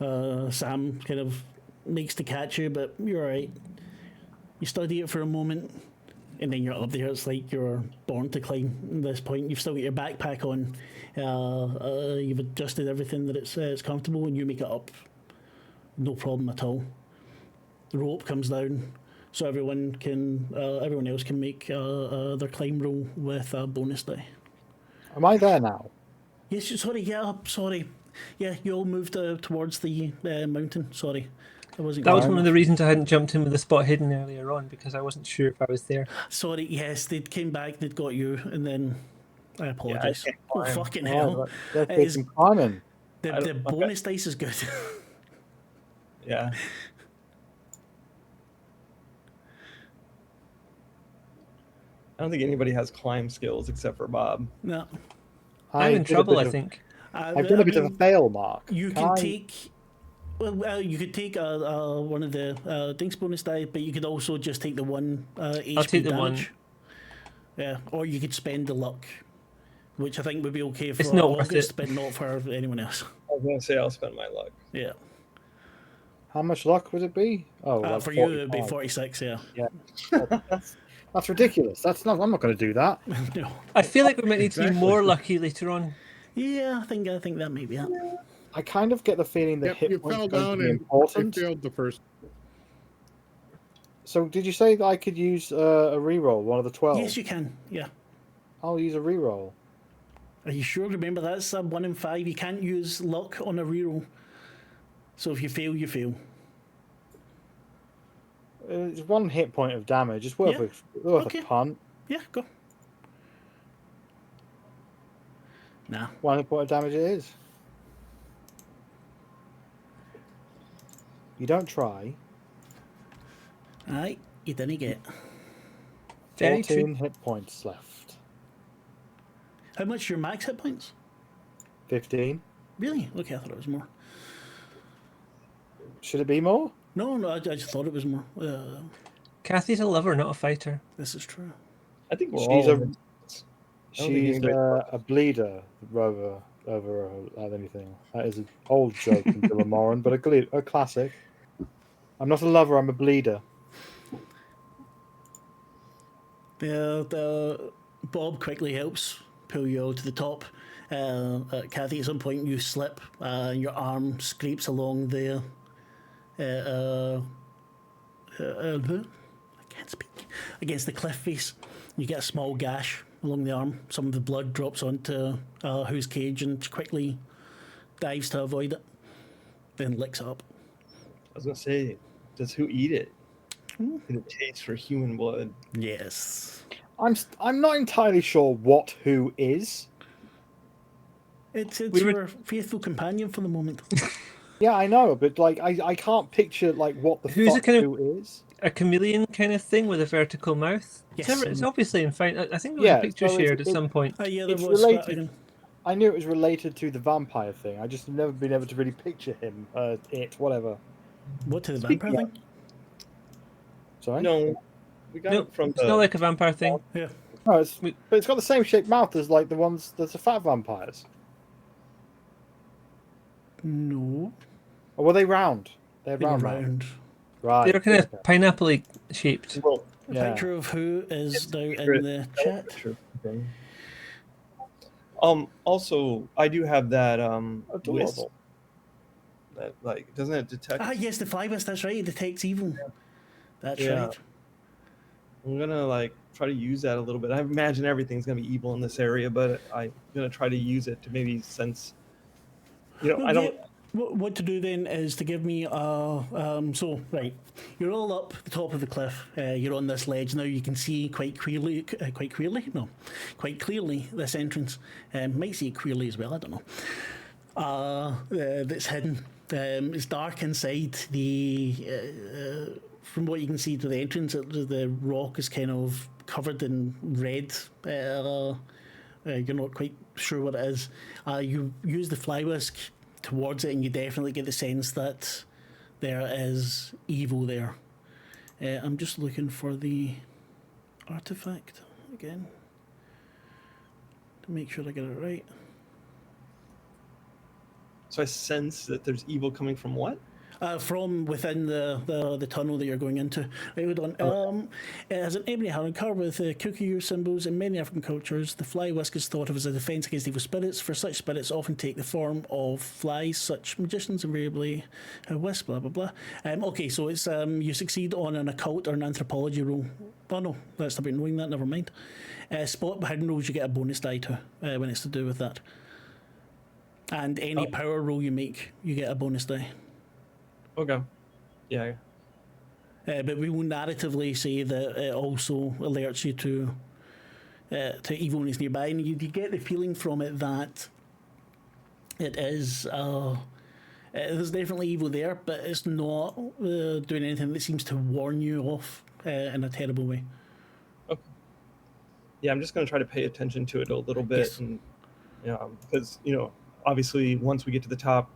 Sam kind of makes to catch you, but you're alright. You study it for a moment, and then you're up there. It's like you're born to climb at this point. You've still got your backpack on. You've adjusted everything that it's comfortable, and you make it up. No problem at all. The rope comes down, so everyone else can make their climb roll with a bonus die. Am I there now? Yes, sorry, get up, sorry. Yeah, you all moved towards the mountain, sorry. I wasn't That was one of the reasons I hadn't jumped in with the spot hidden earlier on, because I wasn't sure if I was there. Sorry, yes, they came back, they'd got you, and then I apologise. Yeah, Oh, fucking hell. Let's It take is- some climbing. The bonus dice is good. Yeah. I don't think anybody has climb skills except for Bob. No. I'm in trouble, I think. I've done a bit of a fail, Mark. You can take... Well, you could take one of the Dinks bonus die, but you could also just take the one HP I'll take the damage. Yeah, or you could spend the luck, which I think would be okay for It's not worth August, it. but not for anyone else. I was going to say I'll spend my luck. Yeah. How much luck would it be? Oh, like For you, it would be 45. 46, yeah. Yeah. That's ridiculous. I'm not going to do that. No. I feel like we might need to be Exactly. more lucky later on. Yeah, I think that may be it. I kind of get the feeling that Yep, hit you points fell are going down to be and important. you failed the first. So did you say that I could use a reroll, one of the 12? Yes, you can. Yeah. I'll use a reroll. Are you sure? Remember, that's a 1 in 5. You can't use luck on a reroll. So if you fail, you fail. It's 1 hit point of damage. It's worth, worth Okay. a punt. Yeah, go. Nah. 1 hit point of damage it is. You don't try. Aye, you didn't get. Very 14 true. hit points left. How much are your max hit points? 15. Really? Okay, I thought it was more. Should it be more? No, I just thought it was more. Kathy's a lover, not a fighter. This is true. I think we're She's all... a- I don't think She's anybody- a bleeder over anything. That is an old joke from Bill and Moran, but a classic. I'm not a lover, I'm a bleeder. The Bob quickly helps pull you all to the top. Kathy, at some point you slip, and your arm scrapes along the. I can't speak. Against the cliff face, you get a small gash along the arm. Some of the blood drops onto Who's cage and quickly dives to avoid it. Then licks it up. I was going to say, does who eat it? Did it taste for human blood? Yes. I'm not entirely sure what who is. It's We were- your faithful companion for the moment. Yeah, I know, but like I can't picture like what the Who's fuck it kind of- who is. A chameleon kind of thing with a vertical mouth. Yes. It's obviously in fine. I think there was Yeah, a picture so it's- shared at some point. Yeah, there It's was. related. I knew it was related to the vampire thing. I just never been able to really picture him. Whatever. What to the Speaking vampire thing? Sorry. No, we got No, it from it's not like a vampire thing. Yeah. No, but it's got the same shaped mouth as like the ones that's the fat vampires. No, Or were they round? They're they were round. Mouth. round. Right. They're kind of pineapple-y shaped. Well, A Yeah. picture of who is it's now in secret. the chat. Thing. Also, I do have that wisp Adorable. that like doesn't it detect? Ah, yes, the fly wisp. That's right. It detects evil. That's Yeah. right. I'm gonna like try to use that a little bit. I imagine everything's gonna be evil in this area, but I'm gonna try to use it to maybe sense. Well, I don't. yeah, what to do then is to give me so right, you're all up the top of the cliff. You're on this ledge now. You can see quite clearly this entrance. Might see it clearly as well. I don't know. That's hidden. It's dark inside. From what you can see to the entrance, the rock is kind of covered in red. You're not quite sure what it is. You use the fly whisk towards it, and you definitely get the sense that there is evil there. I'm just looking for the artifact again to make sure I get it right. So I sense that there's evil coming from what? From within the tunnel that you're going into. Right, hold on. It has an ebony handle carved with kukuru symbols. In many African cultures, the fly whisk is thought of as a defense against evil spirits. For such spirits, often take the form of flies. Such magicians invariably whisk. Blah blah blah. Okay, so it's you succeed on an occult or an anthropology roll. Oh no, that's about knowing that. Never mind. Spot behind rolls, you get a bonus die to when it's to do with that. And any power roll you make, you get a bonus die. Okay. Yeah. But we will narratively say that it also alerts you to evilness nearby, and you get the feeling from it that it is there's definitely evil there, but it's not doing anything that seems to warn you off in a terrible way. Okay. Yeah, I'm just gonna try to pay attention to it a little bit, Yes. and because obviously once we get to the top,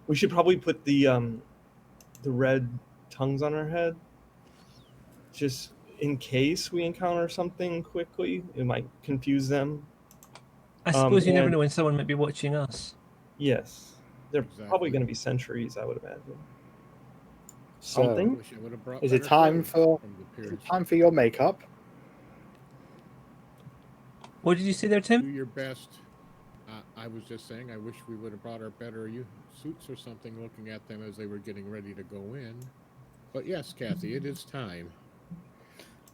we should probably put the red tongues on our head, just in case we encounter something quickly. It might confuse them. I suppose you never and- know when someone might be watching us. Yes, they're Exactly. probably going to be sentries, I would imagine. So, Something. Wish I would have brought Is it better time clothes for- from the Is pyramid. it time for your makeup? What did you say there, Do Tim? your best. I was just saying, I wish we would have brought our better suits or something, looking at them as they were getting ready to go in. But yes, Kathy, it is time.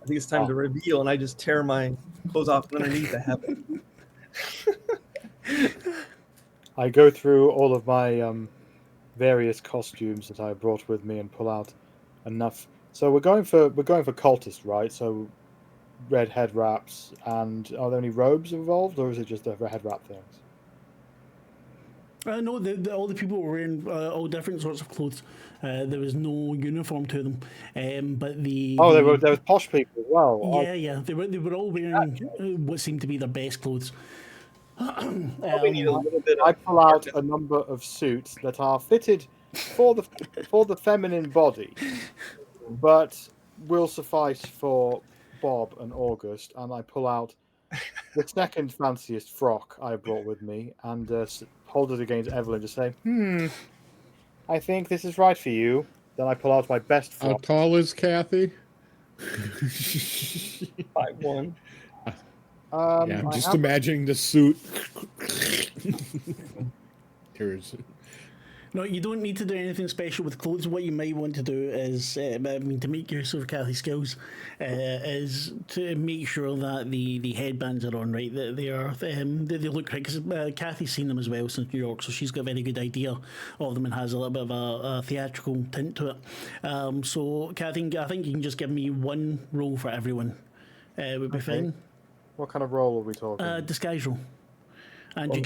I think it's time to reveal, and I just tear my clothes off and underneath I have it. I go through all of my various costumes that I brought with me and pull out enough. So we're going for cultist, right? So red head wraps, and are there any robes involved, or is it just the head wrap things? No, all the people were wearing all different sorts of clothes. There was no uniform to them, but There was posh people as well. Yeah, they were all wearing what seemed to be their best clothes. Probably need a little bit I of. pull out a number of suits that are fitted for the feminine body, but will suffice for Bob and August, and I pull out the second fanciest frock I brought with me and hold it against Evelyn to say, I think this is right for you. Then I pull out my best How frock. tall is Kathy? 5'1". Yeah, I just have- imagining the suit. Tears. No, you don't need to do anything special with clothes. What you might want to do is, to make use of Kathy's skills, is to make sure that the headbands are on right. That they look right, because Kathy's seen them as well since New York, so she's got a very good idea of them and has a little bit of a theatrical tint to it. So, Kathy, I think you can just give me one roll for everyone. Would be fine. What kind of role are we talking? Disguise roll. And you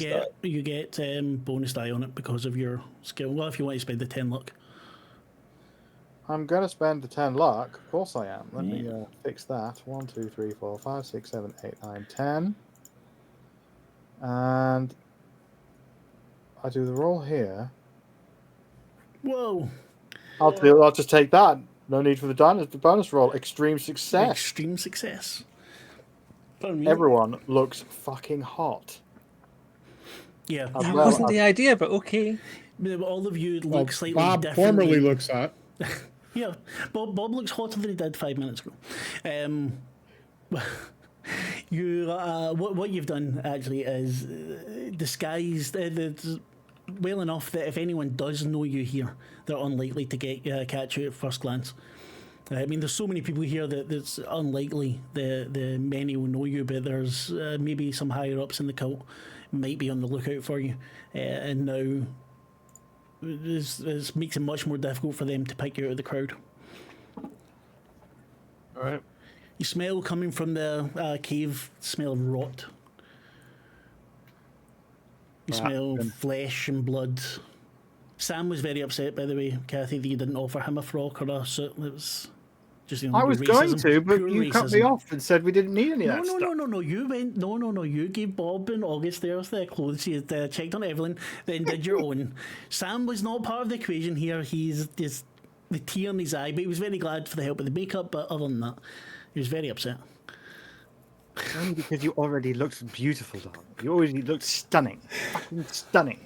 get bonus die on it because of your skill. Well, if you want to spend the 10 luck. I'm going to spend the 10 luck. Of course I am. Let me fix that. 1, 2, 3, 4, 5, 6, 7, 8, 9, 10. And I do the roll here. Whoa! I'll just take that. No need for the bonus roll. Extreme success. Extreme success. Pardon me. everyone looks fucking hot. Yeah. As That well wasn't as- the idea, but okay. All of you Well, look slightly Bob differently. formerly looks hot. Yeah, Bob looks hotter than he did 5 minutes ago. You what you've done actually is disguised well enough that if anyone does know you here, they're unlikely to catch you at first glance. I mean, there's so many people here that it's unlikely the many will know you, but there's maybe some higher ups in the cult might be on the lookout for you, and now this makes it much more difficult for them to pick you out of the crowd. All right. You smell coming from the cave, smell of rot. You smell flesh and blood. Sam was very upset, by the way, Kathy, that you didn't offer him a frock or a suit. It was just, you know, I was going to, but pure you cut me racism. off and said we didn't need any of No, that no, stuff. no. You went. No. You gave Bob and August their clothes. You checked on Evelyn, then did your own. Sam was not part of the equation here. He's just the tear in his eye, but he was very glad for the help with the makeup. But other than that, he was very upset. Only because you already looked beautiful, darling. You already looked stunning. Fucking stunning.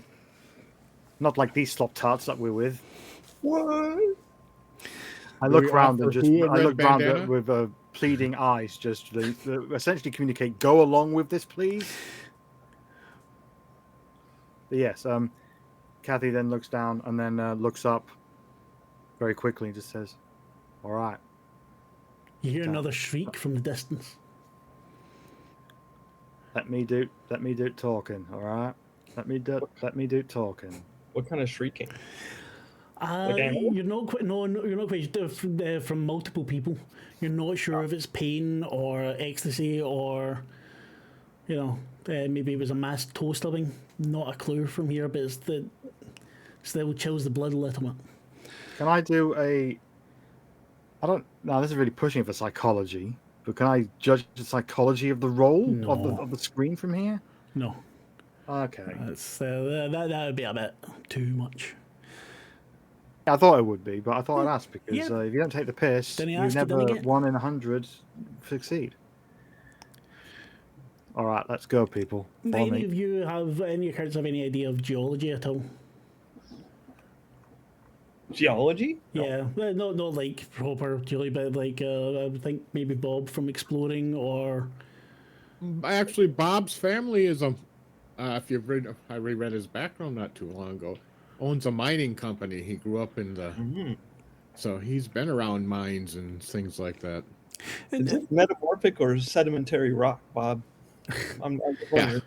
Not like these slop tarts that we're with. What? I look We round and offer just who a I red look round bandana? with pleading eyes, just to essentially communicate. Go along with this, please. But yes, Kathy then looks down and then looks up very quickly and just says, "All right." You hear another shriek from the distance. Let me do talking. All right. Let me do talking. What kind of shrieking? animal? You're not quite. No, you're not quite. From multiple people, you're not sure if it's pain or ecstasy or, you know, maybe it was a mass toe stubbing. Not a clue from here, but still chills the blood a little bit. Can I do a? I don't. No, this is really pushing it for psychology. But can I judge the psychology of the role No. of the screen from here? No, Okay. that's that would be a bit too much. I thought it would be, but I thought I'd ask because Yeah. if you don't take the piss, Then he you asked it, never didn't he? 1 in 100 succeed. All right, let's go, people. Do Follow any me. of you have any characters have any idea of geology at all? Geology? No. Yeah, well, not like proper geology, but like I would think maybe Bob from exploring or Actually, Bob's family is a. If you've read, I reread his background not too long ago. Owns a mining company. He grew up in the, Mhm. so he's been around mines and things like that. Is it metamorphic or sedimentary rock, Bob? I'm just wondering.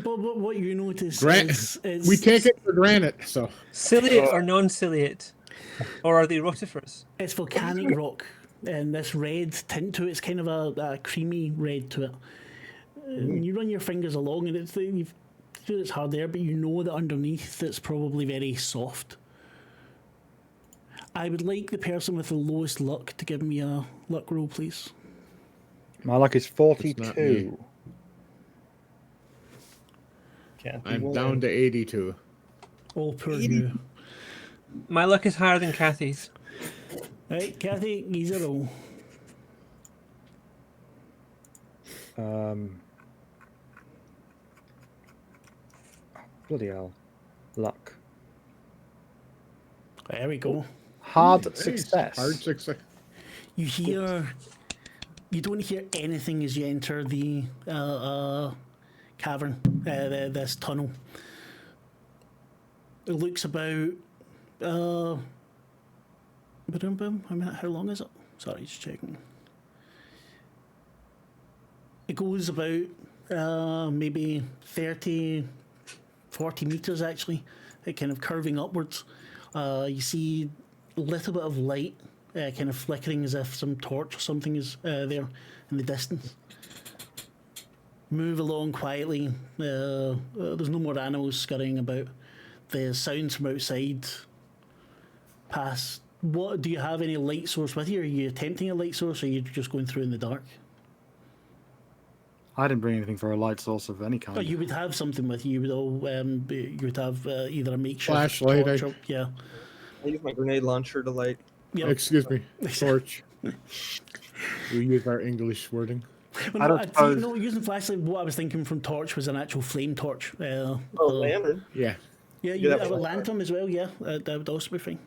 But what you notice Grant, is we take it for granted. So Ciliate or non-ciliate? Or are they rotifers? it's volcanic rock, and this red tint to it. It's kind of a creamy red to it. And you run your fingers along, and you feel it's hard there, but you know that underneath it's probably very soft. I would like the person with the lowest luck to give me a luck roll, please. My luck is It's not 42. Can't be I'm willing. down to 82. All poor you. My luck is higher than Kathy's. Right, Kathy, ease a roll. Bloody hell. Luck. There we go. Hard Hey, success. Hard success. You don't hear anything as you enter the cavern, this tunnel. It looks about how long is it? Sorry, just checking. It goes about maybe 30, 40 meters actually, kind of curving upwards. You see a little bit of light kind of flickering as if some torch or something is there in the distance. Move along quietly. There's no more animals scurrying about. The sounds from outside pass. What do you have any light source with you? Are you attempting a light source, or are you just going through in the dark? I didn't bring anything for a light source of any kind. Oh, you would have something with you. You would all. You would have either a makeshift Flashlight, torch or, yeah. I use my grenade launcher to light. Yep. Excuse me. Torch. We use our English wording. Well, I no, don't I'd see, suppose. no, using flashlight, what I was thinking from torch was an actual flame torch. Lantern. Yeah. Yeah, You you could have have a a lantern as well, yeah. That would also be fine.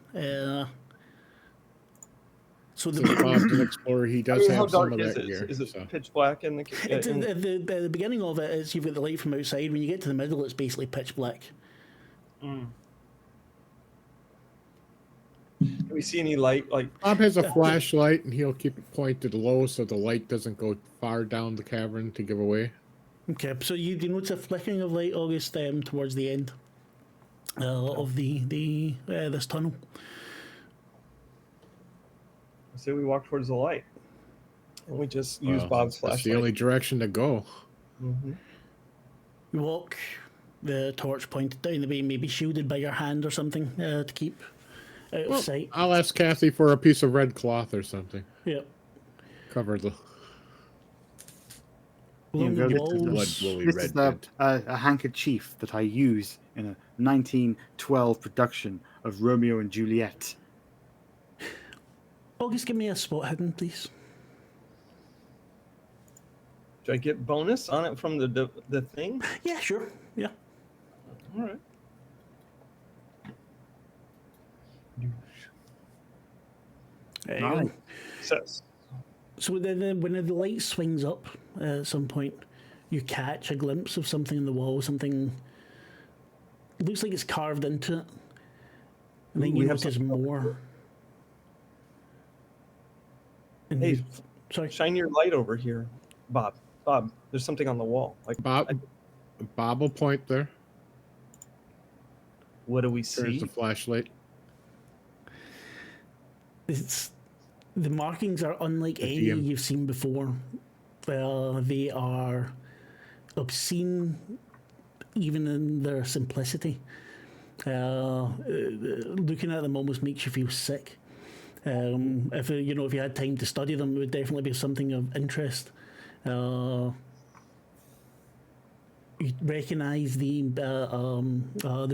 So Since Bob's an explorer, he I does mean, how have some dark of is that it? gear. Is it So. pitch black in the? it's in- at the beginning of it is you've got the light from outside. When you get to the middle, it's basically pitch black. Do we see any light? Like, Bob has a flashlight, and he'll keep it pointed low so the light doesn't go far down the cavern to give away. Okay, so you notice a flickering of light, August, towards the end of the this tunnel. say we walk towards the light, and we just use Bob's That's flashlight. the only direction to go. Mm-hmm. You walk, the torch pointed down the way, maybe shielded by your hand or something to keep out of sight. I'll ask Kathy for a piece of red cloth or something. Yeah. Cover the Along go, the this is blood walls. woolly This red is tint. a handkerchief that I use in a 1912 production of Romeo and Juliet. August, give me a spot hidden, please. Do I get bonus on it from the thing? Yeah, sure. Yeah. All right. There you Nice. go. Success. So then, when the light swings up at some point, you catch a glimpse of something in the wall. Something looks like it's carved into it, and then Ooh, you we have notice something more. And Hey, you- sorry. shine your light over here, Bob. Bob, there's something on the wall. Like, Bob will point there. what do we There's see? the flashlight. It's the markings are unlike The any DM. you've seen before. They are obscene, even in their simplicity. Looking at them almost makes you feel sick. If if you had time to study them, it would definitely be something of interest. You recognise the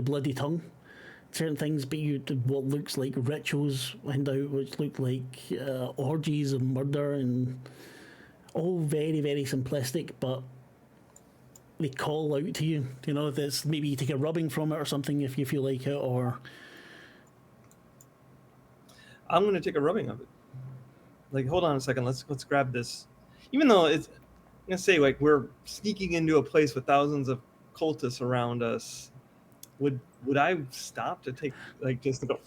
bloody tongue, certain things, but what looks like rituals hand out, which look like orgies of murder, and all very very simplistic, but they call out to you. This maybe you take a rubbing from it or something if you feel like it, or I'm gonna take a rubbing of it. Like, hold on a second. Let's grab this. Even though I'm gonna say, like, we're sneaking into a place with thousands of cultists around us. Would I stop to take, like, just to go?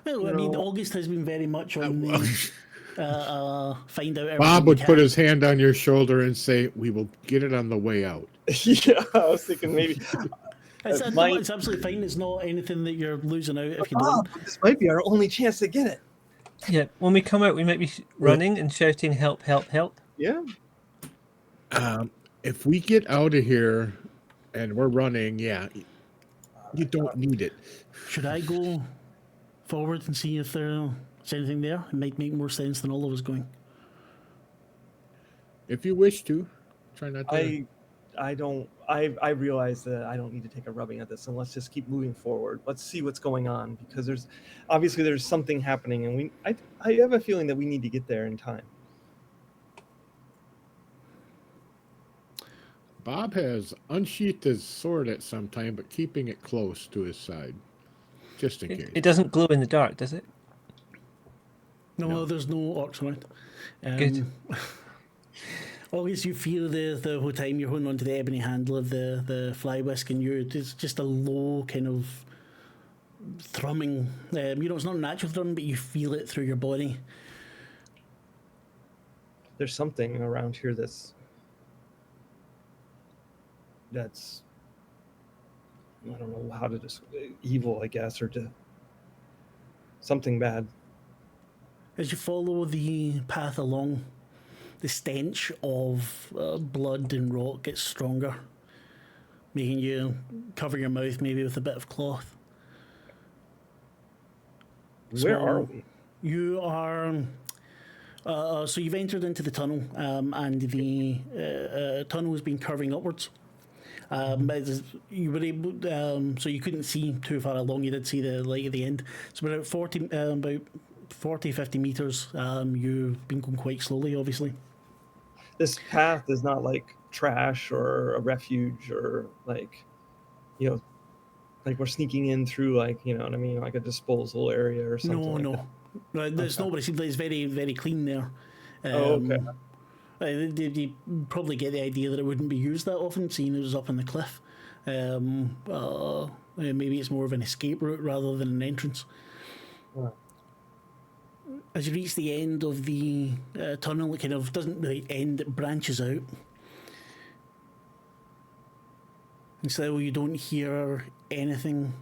well, I mean, No. August has been very much on the find out. Everything Bob we would can. put his hand on your shoulder and say, "We will get it on the way out." Yeah, I was thinking maybe. It's my- absolutely fine. It's not anything that you're losing out if you don't. Bob, this might be our only chance to get it. Yeah, when we come out, we might be running and shouting, "Help! Help! Help!" Yeah. If we get out of here and we're running, yeah, you don't need it. Should I go forward and see if there's anything there? It might make more sense than all of us going. If you wish to, try not to. I realize that I don't need to take a rubbing at this, and let's just keep moving forward. Let's see what's going on, because there's something happening, and I have a feeling that we need to get there in time. Bob has unsheathed his sword at some time, but keeping it close to his side, just in case. It doesn't glow in the dark, does it? No, there's no orcs around. Good. Always you feel the whole time you're holding onto the ebony handle of the fly whisk, and it's just a low kind of thrumming. It's not a natural thrum, but you feel it through your body. There's something around here that's I don't know how to describe, evil, I guess, or something bad. As you follow the path along, the stench of blood and rot gets stronger, making you cover your mouth maybe with a bit of cloth. Where are we? You are. So you've entered into the tunnel, and the tunnel has been curving upwards. You were able, so you couldn't see too far along. You did see the light at the end. So about 40, 50 meters. You've been going quite slowly, obviously. this path is not like trash or a refuge or like, you know, like we're sneaking in through like, you know what I mean, like a disposal area or something. No, like no. There's Okay. nobody. It's very, very clean there. Oh, okay. You probably get the idea that it wouldn't be used that often, seeing it was up on the cliff. Maybe it's more of an escape route rather than an entrance. Wow. As you reach the end of the tunnel, it kind of doesn't really end, it branches out. And so you don't hear anything.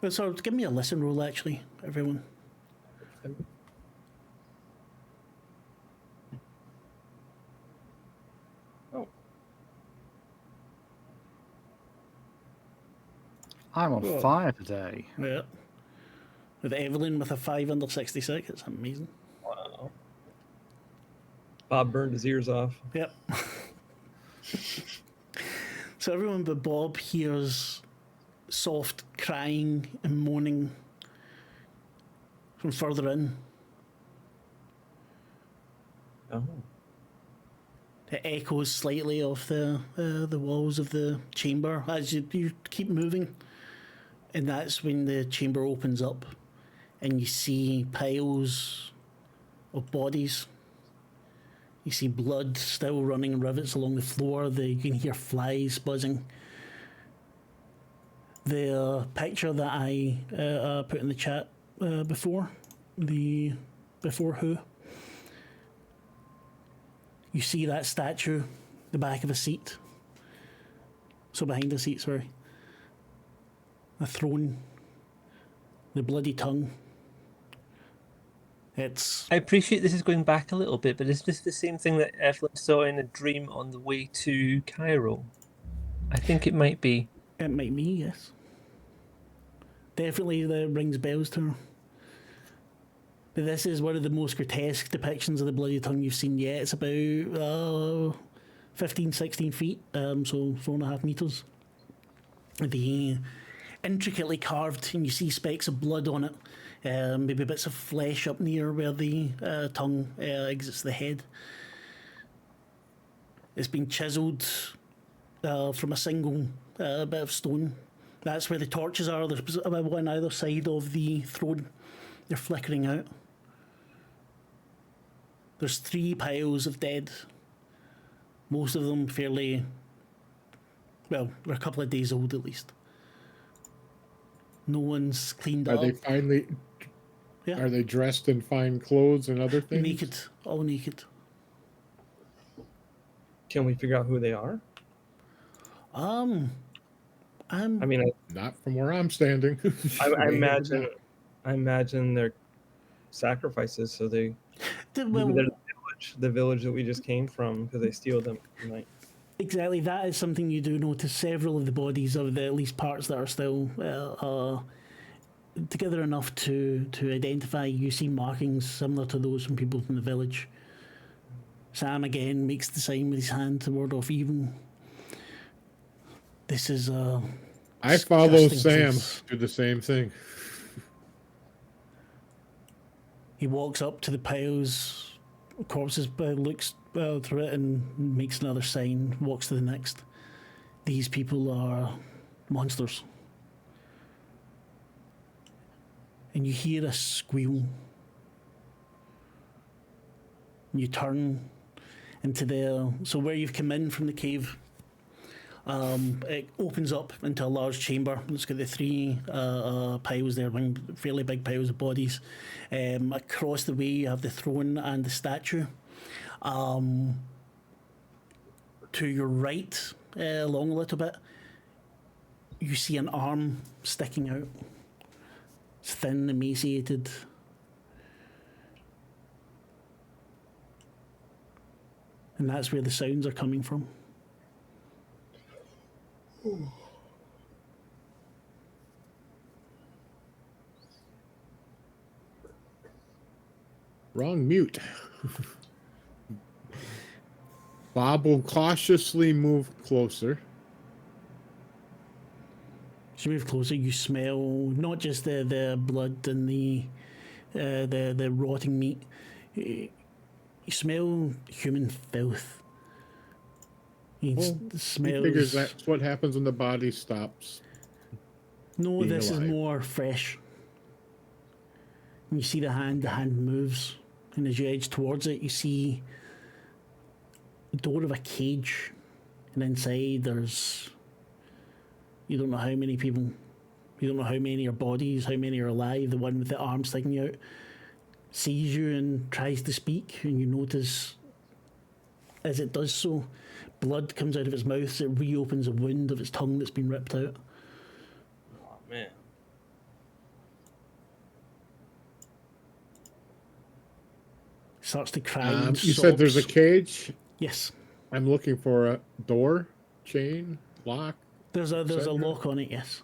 So give me a listen roll, actually, everyone. Oh, I'm on Whoa. fire today. Yeah. With Evelyn with a 5 under 66, it's amazing. wow. Bob burned his ears off. Yep. So everyone but Bob hears soft crying and moaning from further in. Oh. It echoes slightly off the walls of the chamber as you keep moving, and that's when the chamber opens up, and you see piles of bodies. You see blood still running in rivets along the floor. You can hear flies buzzing. The picture that I put in the chat before who. You see that statue, the back of a seat. So behind the seat, sorry. A throne. The bloody tongue. It's... I appreciate this is going back a little bit, but is this the same thing that Evelyn saw in a dream on the way to Cairo? I think it might be. It might be, yes. Definitely that rings bells to her. But this is one of the most grotesque depictions of the bloody tongue you've seen yet. It's about 15, 16 feet, so 4.5 meters. The intricately carved, and you see specks of blood on it. Maybe bits of flesh up near where the tongue exits the head. It's been chiselled from a single bit of stone. That's where the torches are. There's one on either side of the throne. They're flickering out. There's 3 piles of dead. Most of them fairly... Well, they're a couple of days old at least. No one's cleaned Are up. they finally? Yeah. Are they dressed in fine clothes and other things? Naked. All naked. Can we figure out who they are? I'm... I mean, Not from where I'm standing. I imagine they're sacrifices, so maybe they're the village that we just came from, because they steal them tonight. Exactly, that is something you do notice. Several of the bodies of the at least parts that are still together enough to identify. You see markings similar to those from people from the village. Sam again makes the sign with his hand to ward off evil. This is I follow disgusting Sam place. do the same thing. He walks up to the piles of corpses, but looks through it and makes another sign, walks to the next. These people are monsters. And you hear a squeal. And you turn into so where you've come in from the cave, it opens up into a large chamber. It's got the 3 piles there, fairly big piles of bodies. Across the way you have the throne and the statue. To your right, along a little bit, you see an arm sticking out. It's thin, emaciated. And that's where the sounds are coming from. Wrong mute. Bob will cautiously move closer. As you move closer, you smell not just the blood and the rotting meat. You smell human filth. You Well, smell. He figures that's what happens when the body stops. No, being this is alive. more fresh. And you see the hand moves, and as you edge towards it, you see the door of a cage, and inside there's, you don't know how many people, you don't know how many are bodies, how many are alive. The one with the arm sticking out sees you and tries to speak, and you notice as it does so, blood comes out of its mouth as it reopens a wound of its tongue that's been ripped out. Oh man. Starts to cry. And You said there's a sobs. cage. Yes. I'm looking for a door, chain, lock. There's a Cetera. lock on it, yes.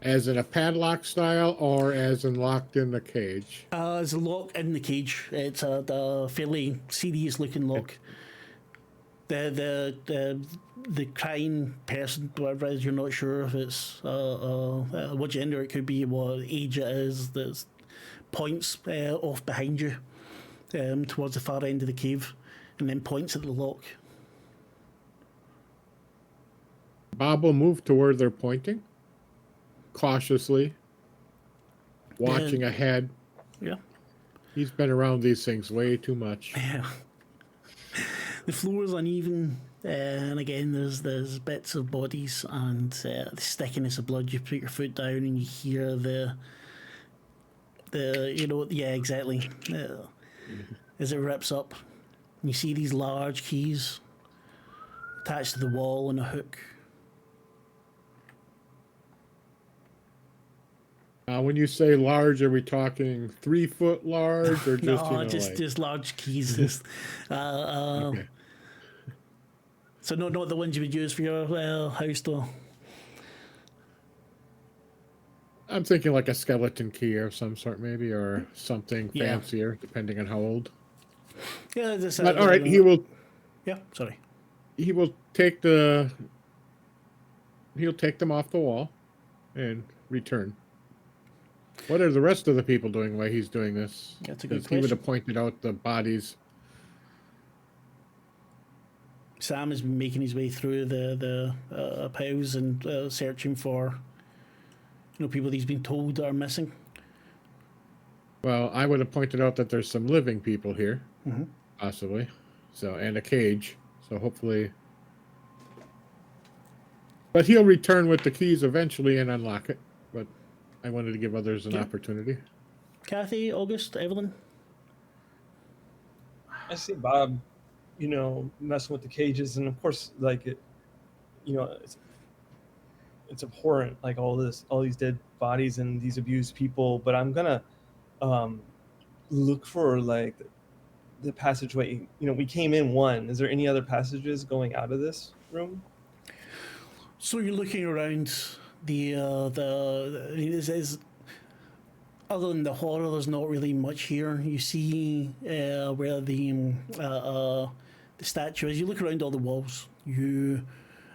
As in a padlock style, or as in locked in the cage? There's a lock in the cage. It's a fairly serious looking lock. The crying person, whatever it is, you're not sure if it's what gender it could be, what age it is. There's points off behind you towards the far end of the cave, and then points at the lock. Bob will move to where they're pointing, cautiously, watching ahead. Yeah. He's been around these things way too much. Yeah. The floor is uneven, and again, there's bits of bodies and the stickiness of blood. You put your foot down and you hear the yeah, exactly, as it rips up. You see these large keys attached to the wall on a hook. When you say large, are we talking 3 foot large, or just No, just large keys. Just, Okay. So not the ones you would use for your house door. I'm thinking like a skeleton key of some sort, maybe, or something Yeah. fancier, depending on how old. Yeah, just, But all right, he will Yeah, sorry. take he'll take them off the wall and return. What are the rest of the people doing while he's doing this? That's a good Because he would question. have pointed out the bodies. Sam has been making his way through the piles and searching for people that he's been told are missing. Well, I would have pointed out that there's some living people here, possibly. So, and a cage. So hopefully. But he'll return with the keys eventually and unlock it. But I wanted to give others an opportunity. Kathy, August, Evelyn. I see Bob, messing with the cages, and of course, like it's abhorrent, like all these dead bodies and these abused people. But I'm gonna look for like the passageway. We came in one. Is there any other passages going out of this room? So you're looking around this is, other than the horror, there's not really much here. You see where the statue is. You look around all the walls.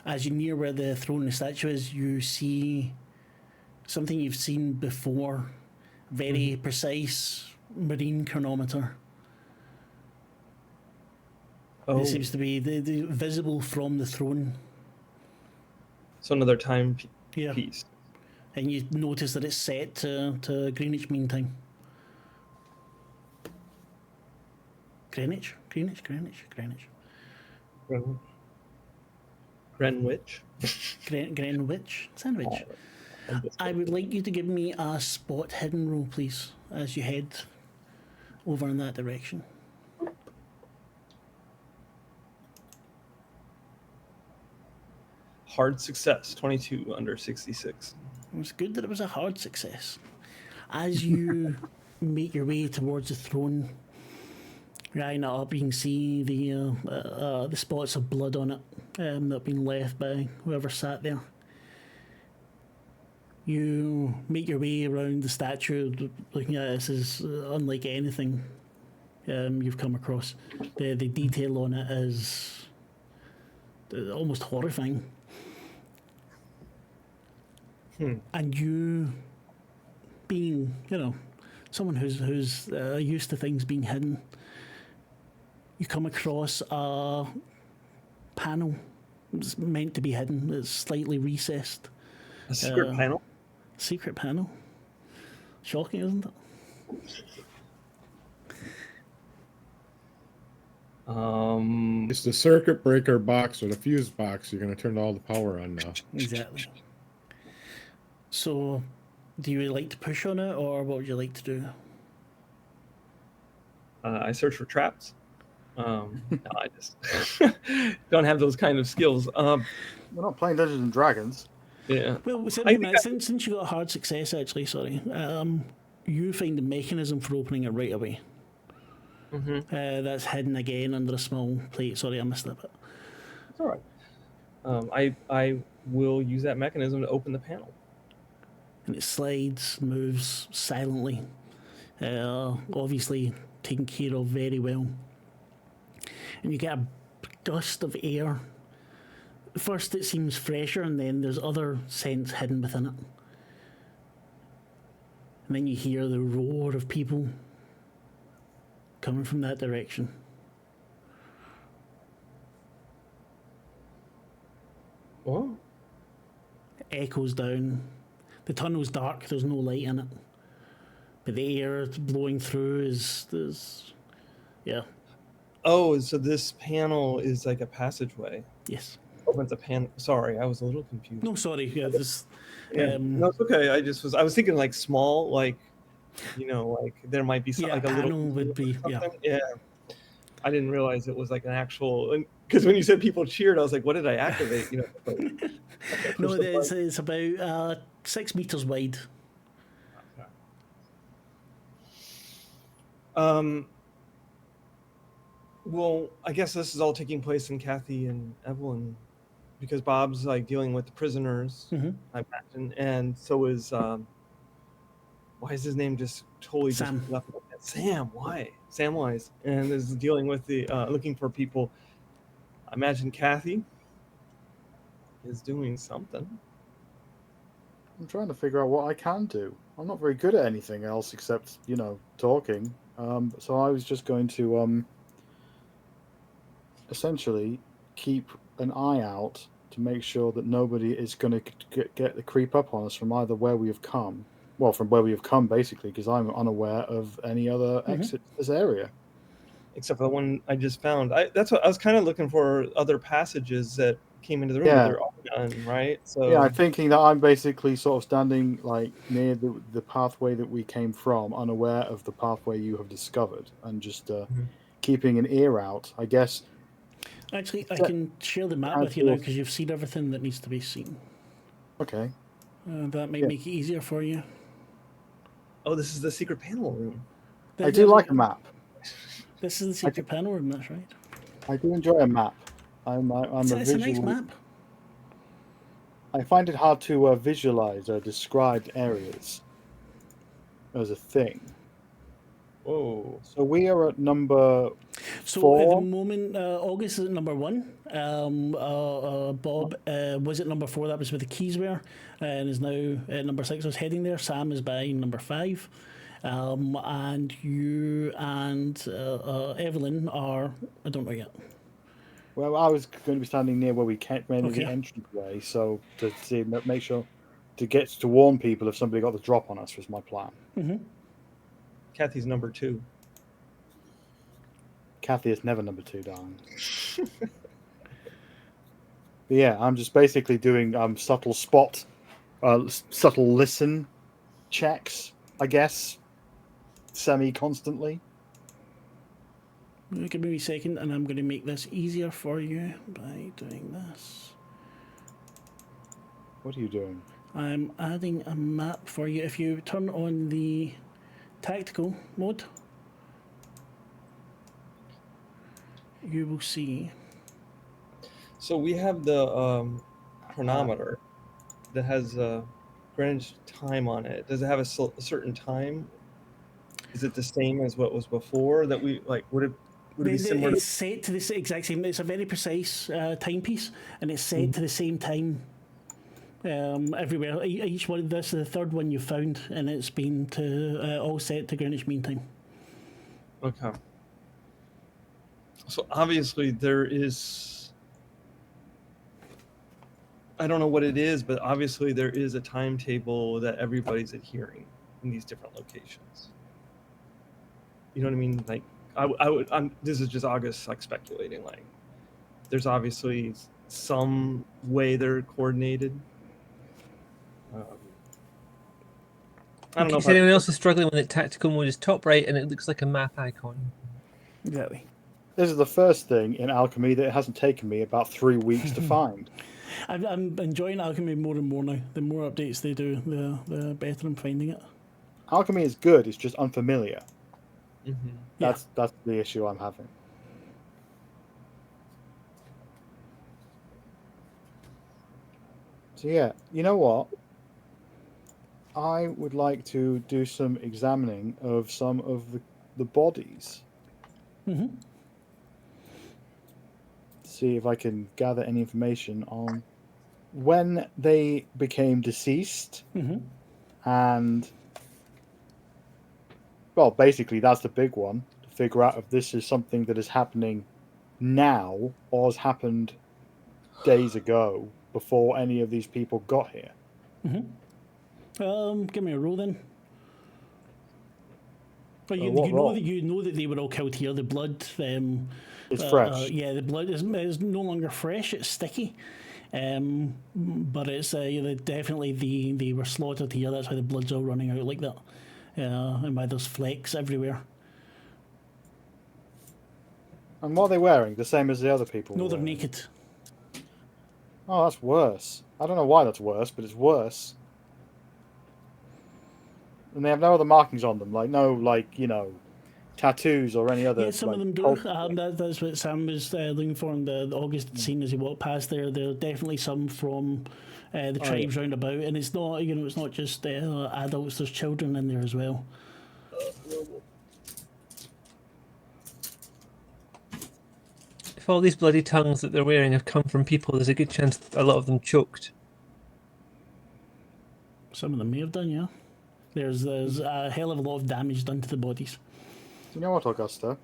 As you near where the throne and the statue is, you see something you've seen before. Very precise marine chronometer. Oh, It seems to be the visible from the throne. so another time Yeah. piece. And you notice that it's set to Greenwich Mean Time. Greenwich. Greenwich. Greenwich. Sandwich. I would like you to give me a spot hidden roll, please, as you head over in that direction. Hard success, 22 under 66. It was good that it was a hard success. As you make your way towards the throne, line it up, you can see the spots of blood on it that have been left by whoever sat there. You make your way around the statue, looking at this is unlike anything you've come across. The detail on it is almost horrifying. And you, being, someone who's used to things being hidden, you come across a panel. It's meant to be hidden. It's slightly recessed. A secret panel? Secret panel. Shocking, isn't it? It's the circuit breaker box or the fuse box. You're going to turn all the power on now. Exactly. So, do you like to push on it, or what would you like to do? I search for traps. No, I just don't have those kind of skills. We're not playing Dungeons and Dragons. Yeah. Well, since you got a hard success, actually, sorry, you find the mechanism for opening it right away. Mm-hmm. That's hidden again under a small plate. Sorry, I missed that bit. It's all right. I will use that mechanism to open the panel. And it slides, moves silently, obviously taken care of very well. And you get a gust of air. First it seems fresher, and then there's other scents hidden within it. And then you hear the roar of people coming from that direction. What? Echoes down. The tunnel's dark, there's no light in it. But the air blowing through is yeah. Oh, so this panel is like a passageway. Yes. Opens a panel. Sorry, I was a little confused. No, sorry. Yeah, this. No, it's okay. I was thinking like small, like, like there might be some, Yeah, like a panel little would be. Yeah. Yeah. I didn't realize it was like an actual. Because when you said people cheered, I was like, what did I activate? No, it's about 6 meters wide. Well, I guess this is all taking place in Kathy and Evelyn, because Bob's like dealing with the prisoners, I imagine, and so is why is his name just totally Sam. just left? Sam? Why? Samwise, and is dealing with the looking for people. I imagine Kathy is doing something. I'm trying to figure out what I can do. I'm not very good at anything else except, talking. So I was just going to essentially keep an eye out to make sure that nobody is going to get the creep up on us from either where we have come. Well, from where we have come, basically, because I'm unaware of any other exit to this area. Except for the one I just found. That's what I was kind of looking for, other passages that came into the room. Yeah. But they're all done, right? So yeah, I'm thinking that I'm basically sort of standing like near the pathway that we came from, unaware of the pathway you have discovered, and just keeping an ear out, I guess. Actually, I can share the map with you now because you've seen everything that needs to be seen. Okay. That might make it easier for you. Oh, this is the secret panel room. I do like a map. This is the secret panel room, that's right. I do enjoy a map. It's a nice map. I find it hard to visualize or describe areas as a thing. Whoa. So we are at number 4. So at the moment, August is at number 1. Bob was at number 4. That was where the keys were, and is now at number 6. I was heading there. Sam is by number 5. And you and Evelyn are, I don't know yet. Well, I was going to be standing near where we went in the entranceway, so to make sure to warn people if somebody got the drop on us was my plan. Mm-hmm. Kathy's number 2. Kathy is never number 2, darling. But yeah, I'm just basically doing subtle listen checks, I guess, semi-constantly. Give me a second, and I'm going to make this easier for you by doing this. What are you doing? I'm adding a map for you. If you turn on the tactical mode, you will see. So we have the chronometer that has Greenwich time on it. Does it have a certain time? Is it the same as what was before? That we like? Would it be similar? It's set to the exact same. It's a very precise timepiece, and it's set to the same time everywhere. Each one, this is the third one you've found, and it's been to all set to Greenwich Mean Time. Okay. So obviously there is, I don't know what it is, but obviously there is a timetable that everybody's adhering in these different locations. You know what I mean? Like, this is just August, like, speculating. Like, there's obviously some way they're coordinated. I don't know. If anyone else is struggling with it, tactical mode is top right, and it looks like a map icon. Exactly. This is the first thing in alchemy that it hasn't taken me about 3 weeks to find. I'm enjoying alchemy more and more now. The more updates they do, the better I'm finding it. Alchemy is good, it's just unfamiliar. Mm-hmm. That's the issue I'm having. So yeah, you know what? I would like to do some examining of some of the bodies. Mm-hmm. See if I can gather any information on when they became deceased. Mm-hmm. And, well, basically that's the big one, to figure out if this is something that is happening now or has happened days ago before any of these people got here. Mm-hmm. Give me a roll then. Well, you know that they were all killed here. The blood, It's fresh. Yeah, the blood is no longer fresh. It's sticky, but it's definitely they were slaughtered here. That's why the blood's all running out like that, and why there's flecks everywhere. And what are they wearing? The same as the other people? No, were they're wearing? naked. Oh, that's worse. I don't know why that's worse, but it's worse. And they have no other markings on them, tattoos or any other. Yeah, some of them do. That's what Sam was looking for in the August scene as he walked past there. There are definitely some from the tribes round about, and it's not it's not just adults. There's children in there as well. If all these bloody tongues that they're wearing have come from people, there's a good chance a lot of them choked. Some of them may have done, yeah. There's a hell of a lot of damage done to the bodies. You know what, Augusta?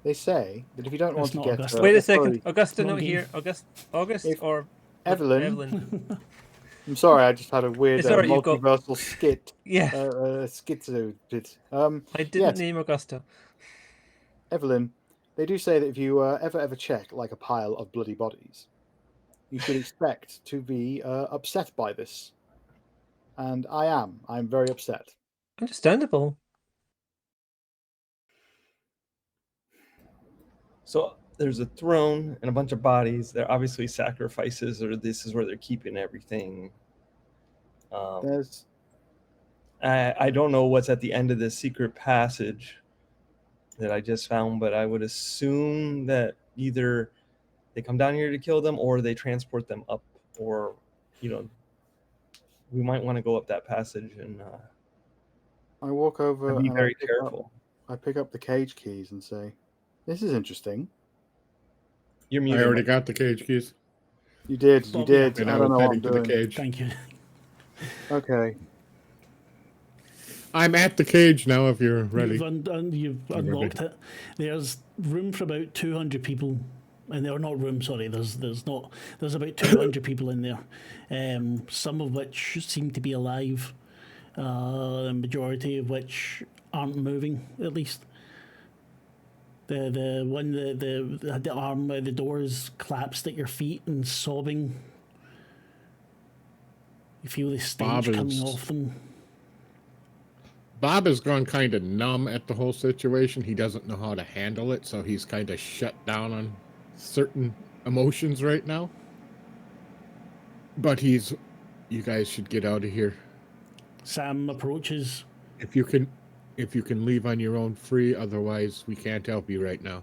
They say that if you don't want to get... Augusta. Wait a second. Wrong Augusta, not game. here. August If or Evelyn. Evelyn. I'm sorry, I just had a weird It's all right, you've got- multiversal skit. Yeah, Schizo bit. I didn't yes. name Augusta. Evelyn, they do say that if you ever check like a pile of bloody bodies, you should expect to be upset by this. And I am. I'm very upset. Understandable. So there's a throne and a bunch of bodies. They're obviously sacrifices, or this is where they're keeping everything. There's I don't know what's at the end of this secret passage that I just found, but I would assume that either they come down here to kill them or they transport them up, or we might want to go up that passage and I walk over be and very careful. I pick up the cage keys and say, "This is interesting." You're I muted. already got the cage keys, You did. and I I don't was know what I'm heading to the doing. cage. Thank you. Okay. I'm at the cage now. If you're ready, You've unlocked it. There's room for about 200 people, and they're not room. Sorry, there's about 200 people in there, some of which seem to be alive, the majority of which aren't moving. At least the one the arm by the door is collapsed at your feet and sobbing. You feel the stench coming off them. Bob has gone kind of numb at the whole situation. He doesn't know how to handle it, so he's kind of shut down on certain emotions right now. But you guys should get out of here. Sam approaches. If you can leave on your own free, otherwise we can't help you right now.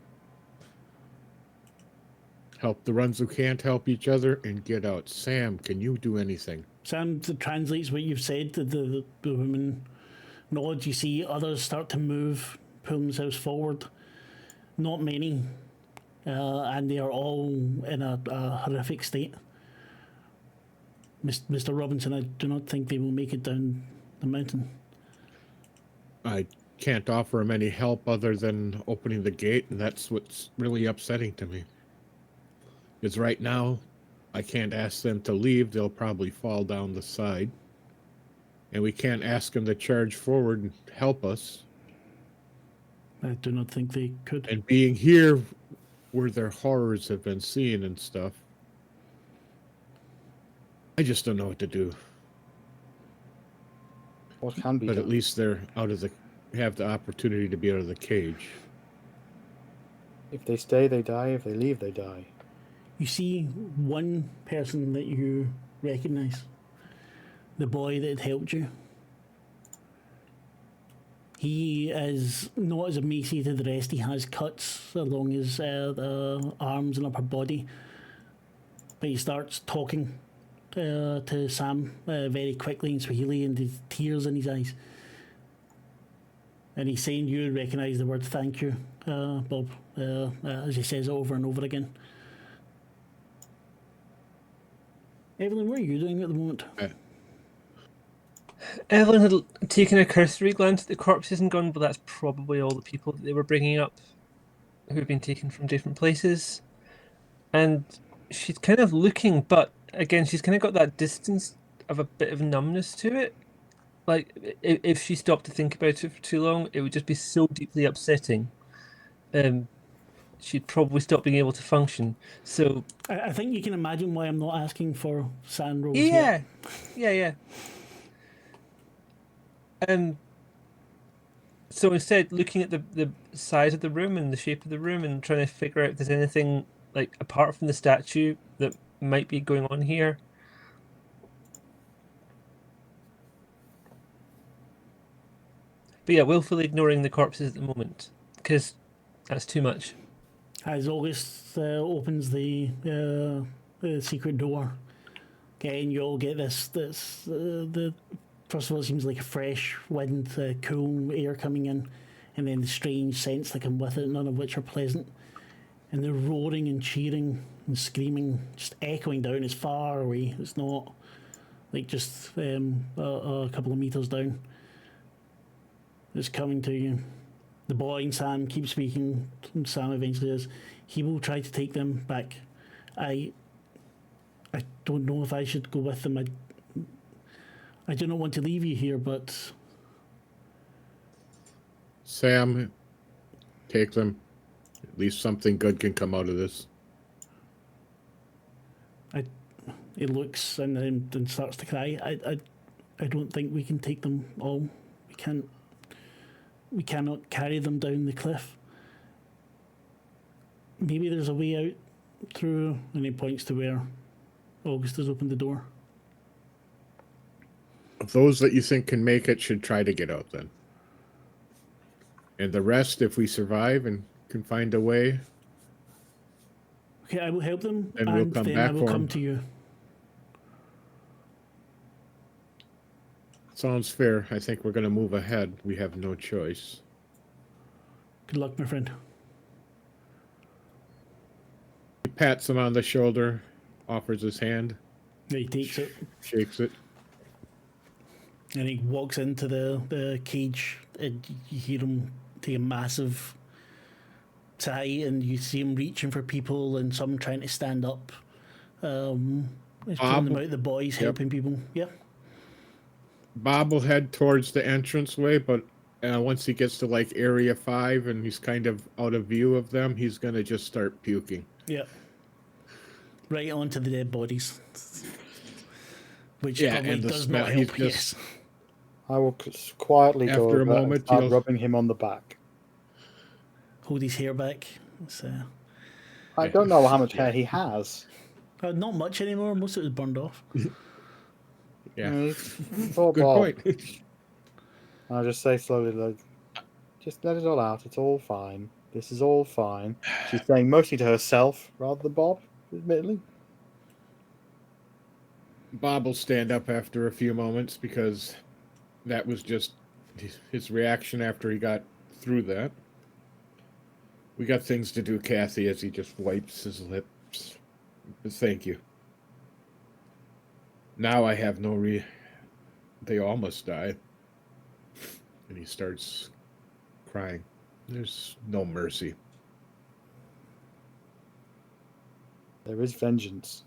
Help the ones who can't help each other and get out. Sam, can you do anything? Sam translates what you've said. The woman nods. You see others start to move, pull themselves forward. Not many, and they are all in a horrific state. Mr. Robinson, I do not think they will make it down the mountain. I can't offer him any help other than opening the gate, and that's what's really upsetting to me. Because right now, I can't ask them to leave. They'll probably fall down the side. And we can't ask them to charge forward and help us. I do not think they could. And being here where their horrors have been seen and stuff, I just don't know what to do. What can be But done? at least they're out of the, have the opportunity to be out of the cage. If they stay, they die. If they leave, they die. You see one person that you recognize. The boy that had helped you. He is not as emaciated as the rest. He has cuts along his arms and upper body. But he starts talking to Sam very quickly in Swahili, and there's tears in his eyes. And he's saying you recognise the word thank you, Bob, as he says it over and over again. Evelyn, what are you doing at the moment? Evelyn had taken a cursory glance at the corpses and gone, well, that's probably all the people that they were bringing up who had been taken from different places. And she's kind of looking, but again, she's kind of got that distance of a bit of numbness to it. Like, if she stopped to think about it for too long, it would just be so deeply upsetting. She'd probably stop being able to function. So I think you can imagine why I'm not asking for sand rolls yeah, yet. yeah. So instead, looking at the size of the room and the shape of the room and trying to figure out if there's anything, like, apart from the statue that might be going on here. But yeah, willfully ignoring the corpses at the moment, because that's too much. As August opens the secret door, okay, and you all get this the first of all, it seems like a fresh wind, cool air coming in, and then the strange scents that come with it, none of which are pleasant. And the roaring and cheering and screaming just echoing down as far away. It's not like just a couple of meters down. It's coming to you. The boy and Sam keep speaking. Sam eventually says he will try to take them back. I don't know if I should go with them. I do not want to leave you here, but Sam, take them. At least something good can come out of this. he looks and then starts to cry. I don't think we can take them all. We can't. We cannot carry them down the cliff. Maybe there's a way out through, and he points to where August has opened the door. Those that you think can make it should try to get out then. And the rest, if we survive and can find a way, Okay, I will help them, then and we'll come then back I will for come 'em. to you. Sounds fair. I think we're going to move ahead. We have no choice. Good luck, my friend. He pats him on the shoulder, offers his hand, Yeah, he takes it, shakes it. and he walks into the cage, and you hear him take a massive sigh, and you see him reaching for people, and some trying to stand up. He's pulling them out, the boys helping people. Yeah. Bob will head towards the entranceway, but once he gets to like area 5 and he's kind of out of view of them, he's going to just start puking. Yeah. Right onto the dead bodies. Which Yeah, probably and the does smell- not he's help, just- yes. I will quietly go After a over and moment, start you'll- rubbing him on the back. Hold his hair back. It's, I don't know how much hair he has. not much anymore. Most of it was burned off. Yeah. Poor Good Bob. point. I'll just say slowly, like, just let it all out. It's all fine. This is all fine. She's saying mostly to herself rather than Bob, admittedly. Bob will stand up after a few moments because that was just his reaction after he got through that. We got things to do, Kathy, as he just wipes his lips. Thank you. Now I have no They all must die. And he starts crying. There's no mercy. There is vengeance.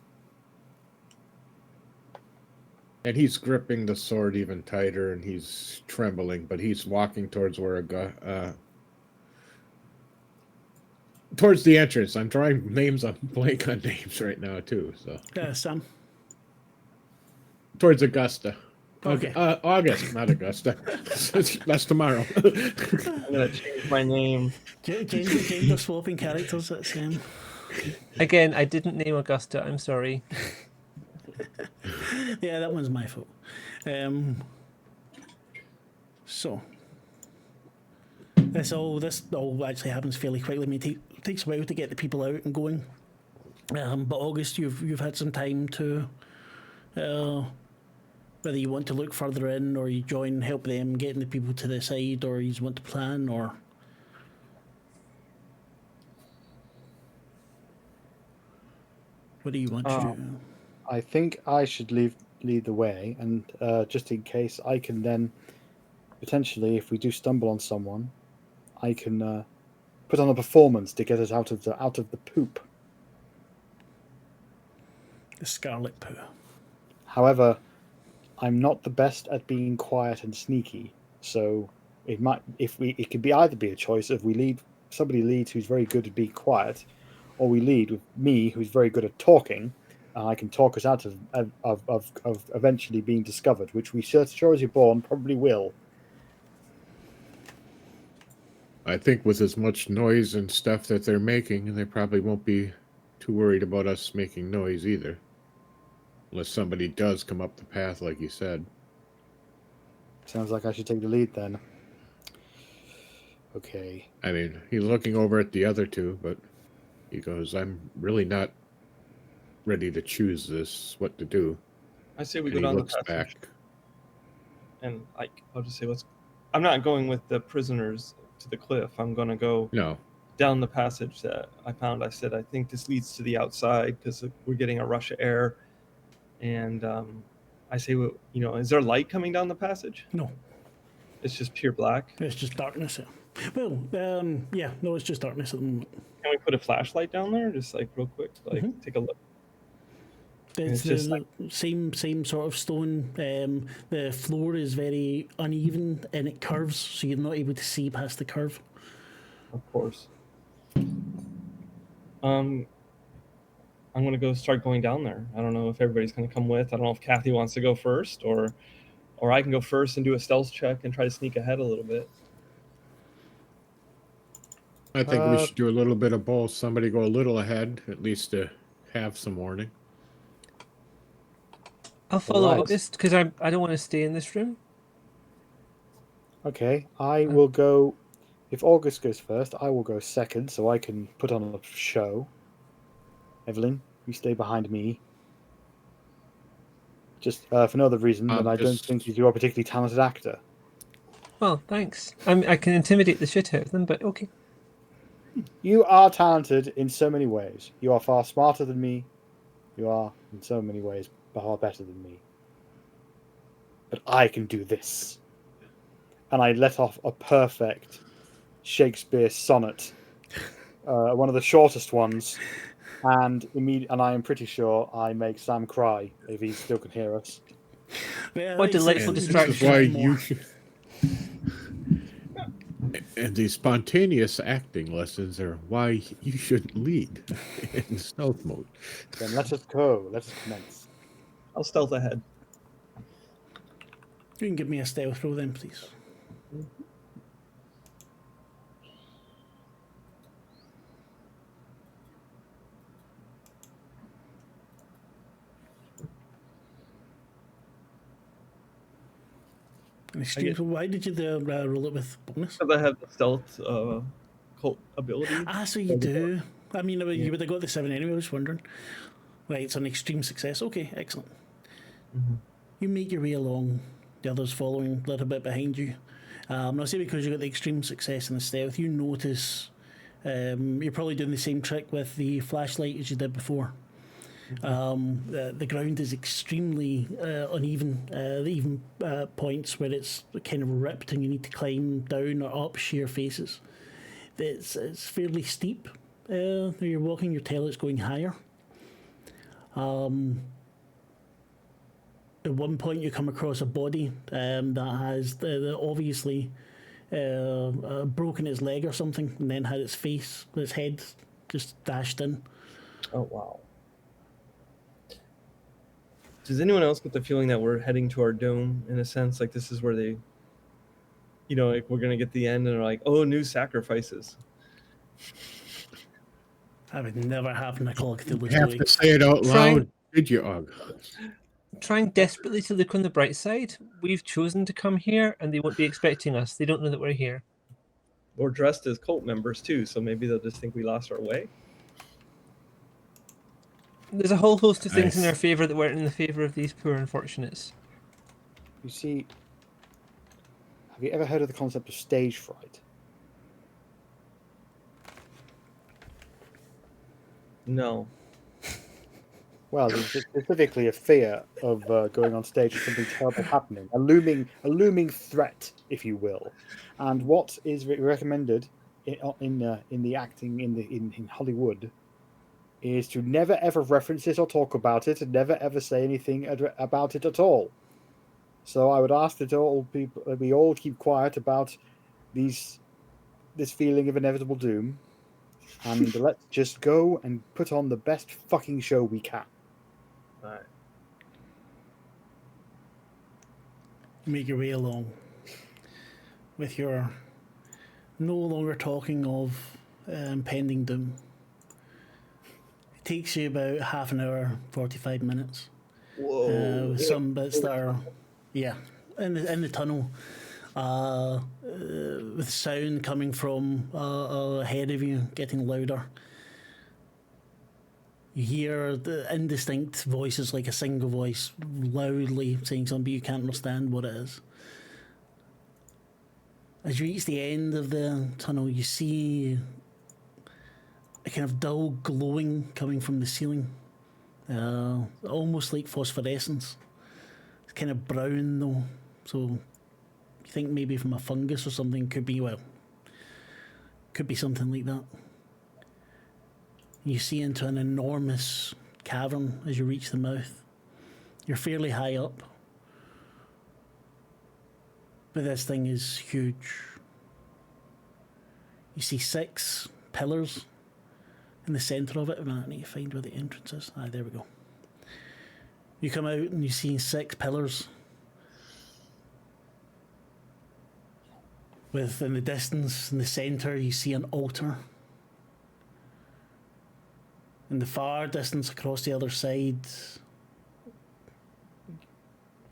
And he's gripping the sword even tighter, and he's trembling, but he's walking towards where towards the entrance. I'm drawing names on blank on names right now too. So Sam. towards Augusta. Okay. August, not Augusta. That's tomorrow. I'm gonna change my name. Gender swapping characters. That's Again, I didn't name Augusta. I'm sorry. yeah, that one's my fault. So this all actually happens fairly quickly. I mean, it takes a while to get the people out and going. But August, you've had some time to, whether you want to look further in or you join, help them getting the people to the side, or you want to plan, or what do you want to do? I think I should lead the way, and just in case, I can then potentially, if we do stumble on someone, I can put on a performance to get us out of the poop. The Scarlet Poo. However, I'm not the best at being quiet and sneaky, so it could either be a choice if somebody leads who's very good at being quiet, or we lead with me who's very good at talking. I can talk us out of eventually being discovered, which we sure as you're born probably will. I think with as much noise and stuff that they're making, they probably won't be too worried about us making noise either. Unless somebody does come up the path, like you said. Sounds like I should take the lead then. Okay. I mean, he's looking over at the other two, but he goes, I'm really not ready to choose what to do. I say we And go he down the looks passage. back. And I'll just say I'm not going with the prisoners to the cliff. I'm going to go No. down the passage that I found. I said, I think this leads to the outside because we're getting a rush of air. And I say, is there light coming down the passage? No, It's just pure black. it's just darkness. Well, yeah, no, it's just darkness at the moment. Can we put a flashlight down there? Just like real quick, take a look. It's just the same sort of stone. The floor is very uneven and it curves, so you're not able to see past the curve. Of course. I'm going to go start going down there. I don't know if everybody's going to come with. I don't know if Kathy wants to go first, or I can go first and do a stealth check and try to sneak ahead a little bit. I think we should do a little bit of both. Somebody go a little ahead, at least to have some warning. I'll follow Right. August because I don't want to stay in this room. Okay, I will go. If August goes first, I will go second, so I can put on a show. Evelyn, you stay behind me. Just for no other reason than I don't think you are a particularly talented actor. Well, thanks. I can intimidate the shit out of them, but okay. You are talented in so many ways. You are far smarter than me. You are, in so many ways, far better than me. But I can do this. And I let off a perfect Shakespeare sonnet, one of the shortest ones, and I am pretty sure I make Sam cry if he still can hear us. Yeah, What delightful This distraction. is why you and these spontaneous acting lessons are why you shouldn't lead in stealth mode. Then let us go. Let us commence. I'll stealth ahead. You can give me a stealth roll then, please. Excuse me, why did you roll it with bonus? Because I have the stealth cult ability. So you do. I mean, you would have got the 7 anyway, I was wondering. Right, it's an extreme success. Okay, excellent. Mm-hmm. You make your way along, the others following a little bit behind you. Now, say because you got the extreme success in the stealth, you notice you're probably doing the same trick with the flashlight as you did before. The ground is extremely uneven. The even points where it's kind of ripped and you need to climb down or up sheer faces. It's fairly steep. When you're walking, you tell it's going higher. At one point, you come across a body that has obviously broken its leg or something, and then had its head just dashed in. Oh wow. Does anyone else get the feeling that we're heading to our dome in a sense? Like this is where they, like we're gonna get the end and they're like, oh, new sacrifices. That would never happen to Call of Cthulhu You have story. to say it out Trying- loud, did you, Og? Trying desperately to look on the bright side, we've chosen to come here and they won't be expecting us. They don't know that we're here. We're dressed as cult members too, so maybe they'll just think we lost our way. There's a whole host of things in Nice. our favour that weren't in the favour of these poor unfortunates. You see, have you ever heard of the concept of stage fright? No. Well, there's specifically a fear of going on stage and something terrible happening, a looming threat, if you will. And what is recommended in the acting in Hollywood is to never ever reference it or talk about it, and never ever say anything about it at all. So I would ask that we all keep quiet about this feeling of inevitable doom, and let's just go and put on the best fucking show we can. All right. Make your way along with your no longer talking of impending doom. It takes you about half an hour, 45 minutes. Whoa. With some bits that are, in the tunnel, with sound coming from ahead of you, getting louder. You hear the indistinct voices, like a single voice, loudly saying something, but you can't understand what it is. As you reach the end of the tunnel, you see a kind of dull glowing coming from the ceiling, almost like phosphorescence. It's kind of brown though, so you think maybe from a fungus or something. Could be something like that. You see into an enormous cavern as you reach the mouth. You're fairly high up, but this thing is huge. You see 6 pillars in the centre of it. I need to find where the entrance is. There we go. You come out and you see 6 pillars. With, in the distance, in the centre, you see an altar. In the far distance across the other side,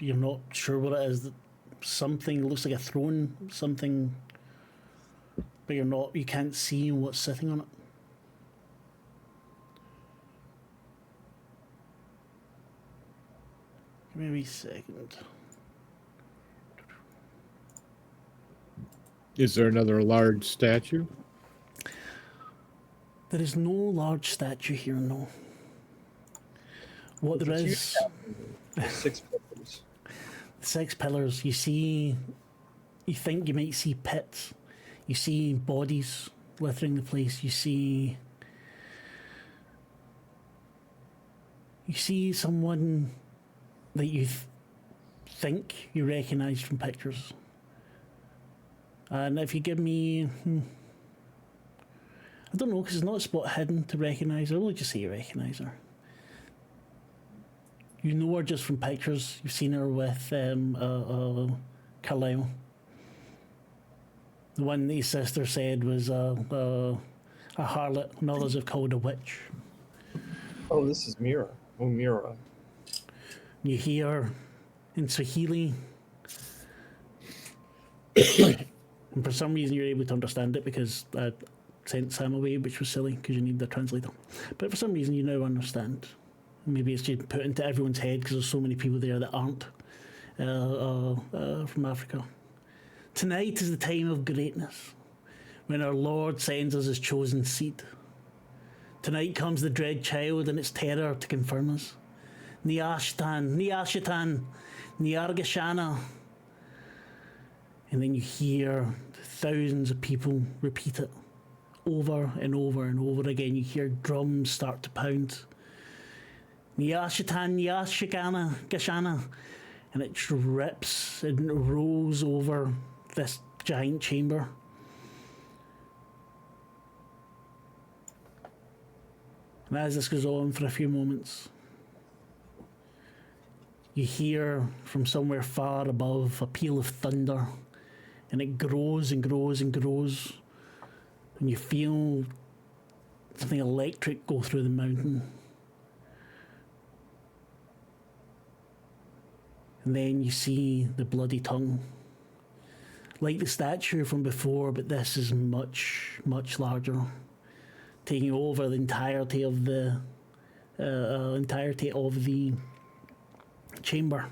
you're not sure what it is. Something looks like a throne, something, but you can't see what's sitting on it. Give me a wee second. Is there another large statue? There is no large statue here, no. What there It's a is, huge 6 pillars. 6 pillars. You think you might see pits. You see bodies littering the place. You see someone that you think you recognise from pictures. And if you give me, I don't know, because it's not a spot hidden to recognise her. I will just say you recognise her. You know her just from pictures. You've seen her with Carlisle. The one that his sister said was a harlot, and others have called a witch. Oh, this is Mira. Oh, Mira. You hear in Swahili, and for some reason you're able to understand it because I sent Sam away, which was silly because you need the translator. But for some reason you now understand. Maybe it's just put into everyone's head because there's so many people there that aren't from Africa. Tonight is the time of greatness, when our Lord sends us his chosen seed Tonight comes the dread child and its terror to confirm us. Niashtan, Niashatan, Niargashana. And then you hear thousands of people repeat it over and over and over again. You hear drums start to pound. Niashatan, Niashikana, Gashana. And it just rips and rolls over this giant chamber. And as this goes on for a few moments, you hear from somewhere far above a peal of thunder, and it grows and grows and grows, and you feel something electric go through the mountain. And then you see the bloody tongue, like the statue from before, but this is much, much larger, taking over the entirety of the chamber.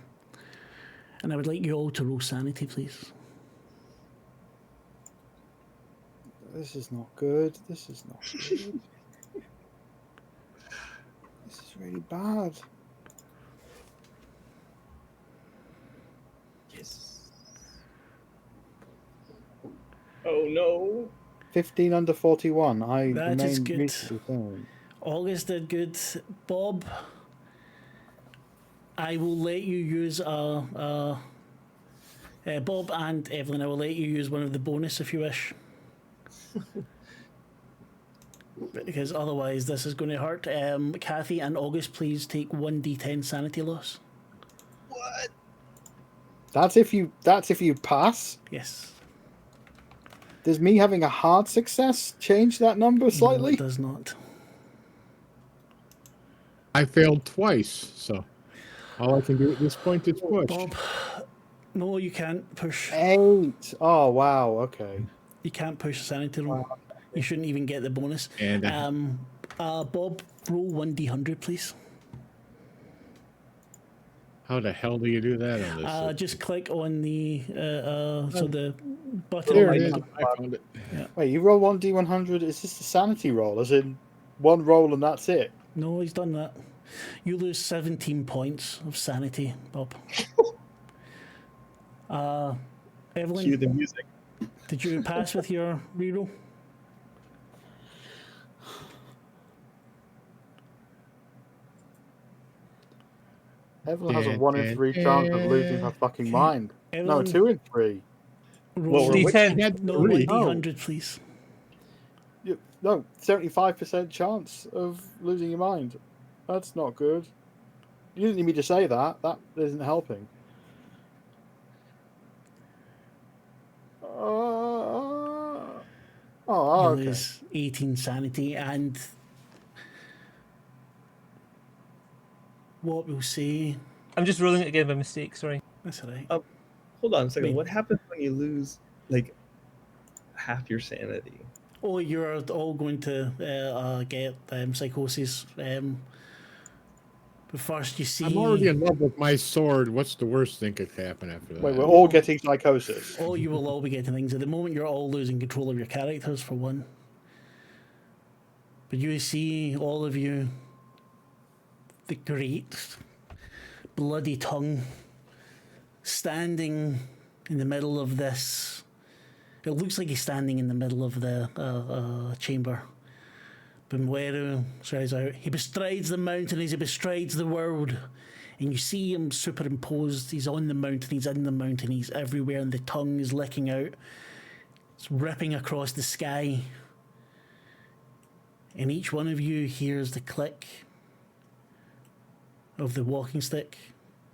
And I would like you all to roll sanity, please. This is not good. This is not good. This is really bad. Yes. Oh no. 15 under 41. I That remain is good. reasonably firm. August did good. Bob, I will let you use Bob and Evelyn, I will let you use one of the bonus if you wish. Because otherwise this is going to hurt. Kathy and August, please take 1d10 sanity loss. What? That's if you pass. Yes. Does me having a hard success change that number No, slightly? it does not. I failed twice, so all I can do at this point is push. Bob, no, you can't push. 8. Oh wow. Okay. You can't push a sanity roll. You shouldn't even get the bonus. And Bob, roll 1d100, please. how the hell do you do that on this? Just click on the so the button. There on it the is. bottom. I found it. Wait, you roll 1d100. Is this the sanity roll? As in one roll and that's it? No, he's done that. You lose 17 points of sanity, Bob. Cue Evelyn, the music. did you pass with your reroll? Evelyn has a 1 in 3 chance of losing her fucking mind. No, Evelyn, 2 in 3. roll D10. no, Three. 1d100, please. No, 75% chance of losing your mind. That's not good. You didn't need me to say that. That isn't helping. Oh, You okay. lose 18 sanity, and what we'll say. I'm just rolling it again by mistake. Sorry. That's all right. Hold on a second. Wait. What happens when you lose like half your sanity? Oh, you're all going to get psychosis. But first, you see. I'm already in love with my sword. What's the worst thing could happen after that? Wait, we're all getting psychosis. Oh, you will all be getting things. At the moment, you're all losing control of your characters, for one. But you see, all of you, the great bloody tongue, standing in the middle of this. It looks like he's standing in the middle of the chamber. Bimweru shouts out, "He bestrides the mountain as he bestrides the world." And you see him superimposed. He's on the mountain, he's in the mountain, he's everywhere, and the tongue is licking out. It's ripping across the sky. And each one of you hears the click of the walking stick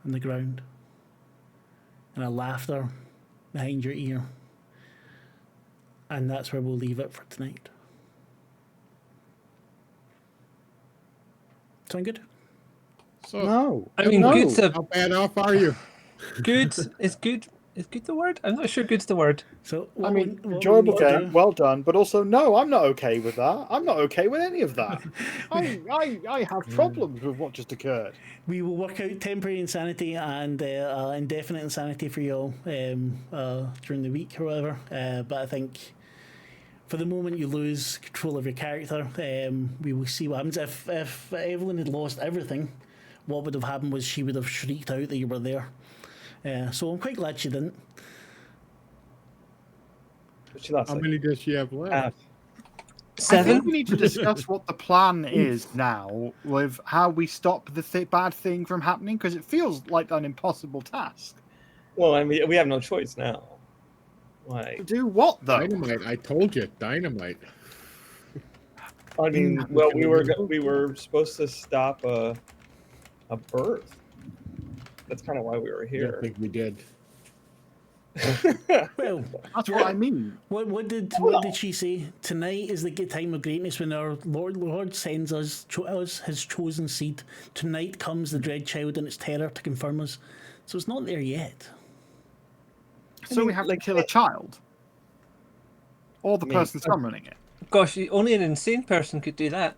on the ground. And a laughter behind your ear. And that's where we'll leave it for tonight. Sound good? So, No. I mean, no. good's a how bad off are you? good. Is good? Is good the word? I'm not sure good's the word. So I what mean, we- what enjoyable we need to game, do- well done, but also no, I'm not okay with that. I'm not okay with any of that. I have problems with what just occurred. We will work out temporary insanity and indefinite insanity for you all during the week or whatever. But I think for the moment you lose control of your character, we will see what happens. If Evelyn had lost everything, what would have happened was she would have shrieked out that you were there. So I'm quite glad she didn't. But she lost How like many does she have left? half. I think 7. we need to discuss what the plan is now with how we stop the bad thing from happening, because it feels like an impossible task. Well, I mean, we have no choice now. To Like, do what, though? Dynamite. I told you, dynamite. I mean, well, we were supposed to stop a birth. That's kind of why we were I don't here. think we did. Well, That's what I mean. what did she say? Tonight is the time of greatness when our Lord sends us his chosen seed. Tonight comes the dread child and its terror to confirm us. So it's not there yet. So we have to kill a child? Or the person summoning it? Gosh, only an insane person could do that.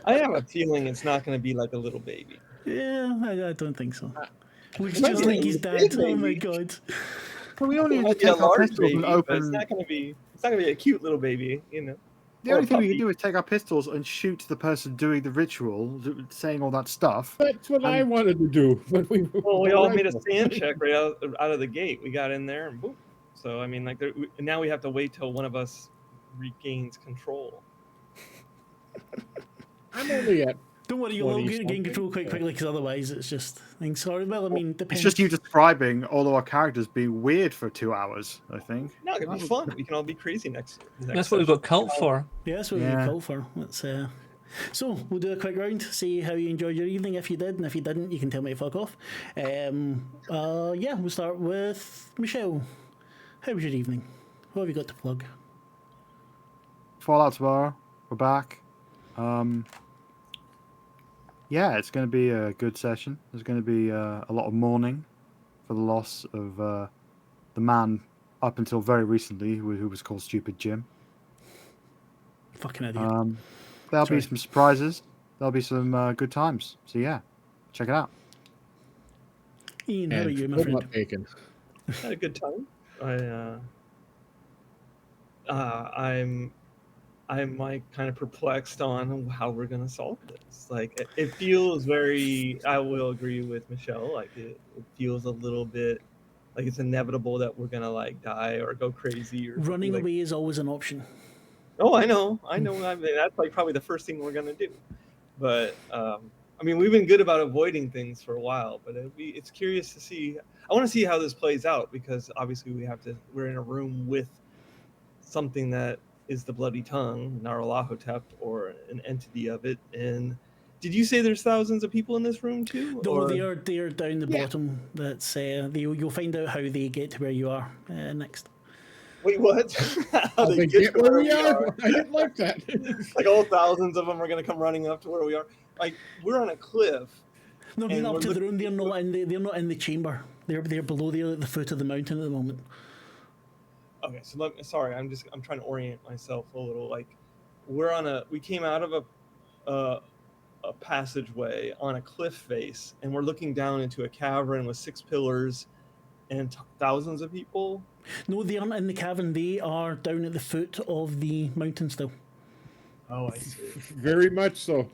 I have a feeling it's not going to be like a little baby. Yeah, I don't think so. Looks might just be like a his big dad. Oh my baby. god. Well, we only It need might to be a take our large pistols baby, and but open. it's not going to be. It's not going to be a cute little baby, you know. The or only a thing we puppy. can do is take our pistols and shoot the person doing the ritual, saying all that stuff. That's what I wanted to do. But we all made a stand check right out of the gate. We got in there and boom. So I mean, like, now we have to wait till one of us regains control. I'm only at. Don't worry, you'll all 20 gain something, control quite so- quickly because otherwise it's just things. Sorry, well, I mean, depends. It's just you describing all of our characters being weird for 2 hours, I think. No, it'd be fun. We can all be crazy next That's what we've got cult for. Yeah, that's what we call for. Let's, so we'll do a quick round, see how you enjoyed your evening. If you did, and if you didn't, you can tell me to fuck off. Yeah, we'll start with Michelle. How was your evening? What have you got to plug? Fallout tomorrow. We're back. Yeah, it's going to be a good session. There's going to be a lot of mourning for the loss of the man up until very recently who was called Stupid Jim. Fucking idiot. There'll Sorry. be some surprises. There'll be some good times. So yeah, check it out. Ian, how about you, my And friend? bacon. Had a good time. I'm like kind of perplexed on how we're gonna solve this. Like it feels very. I will agree with Michelle. Like it feels a little bit like it's inevitable that we're gonna like die or go crazy or something Running like. away is always an option. Oh, I know. I mean, that's like probably the first thing we're gonna do. But I mean, we've been good about avoiding things for a while. But it's curious to see. I want to see how this plays out because obviously we're in a room with something that is the bloody tongue, Nyarlathotep, or an entity of it. And did you say there's thousands of people in this room too? No, or... they're down the bottom. That's you'll find out how they get to where you are next. Wait, what? How they get where we are? I didn't like that. Like all thousands of them are going to come running up to where we are. Like we're on a cliff. No, being And up to we're the room, they're not in the chamber. They're below the foot of the mountain at the moment. Okay, so sorry, I'm trying to orient myself a little. Like we came out of a passageway on a cliff face, and we're looking down into a cavern with 6 pillars and thousands of people. No, they aren't in the cavern. They are down at the foot of the mountain still. Oh, I see. Very much so.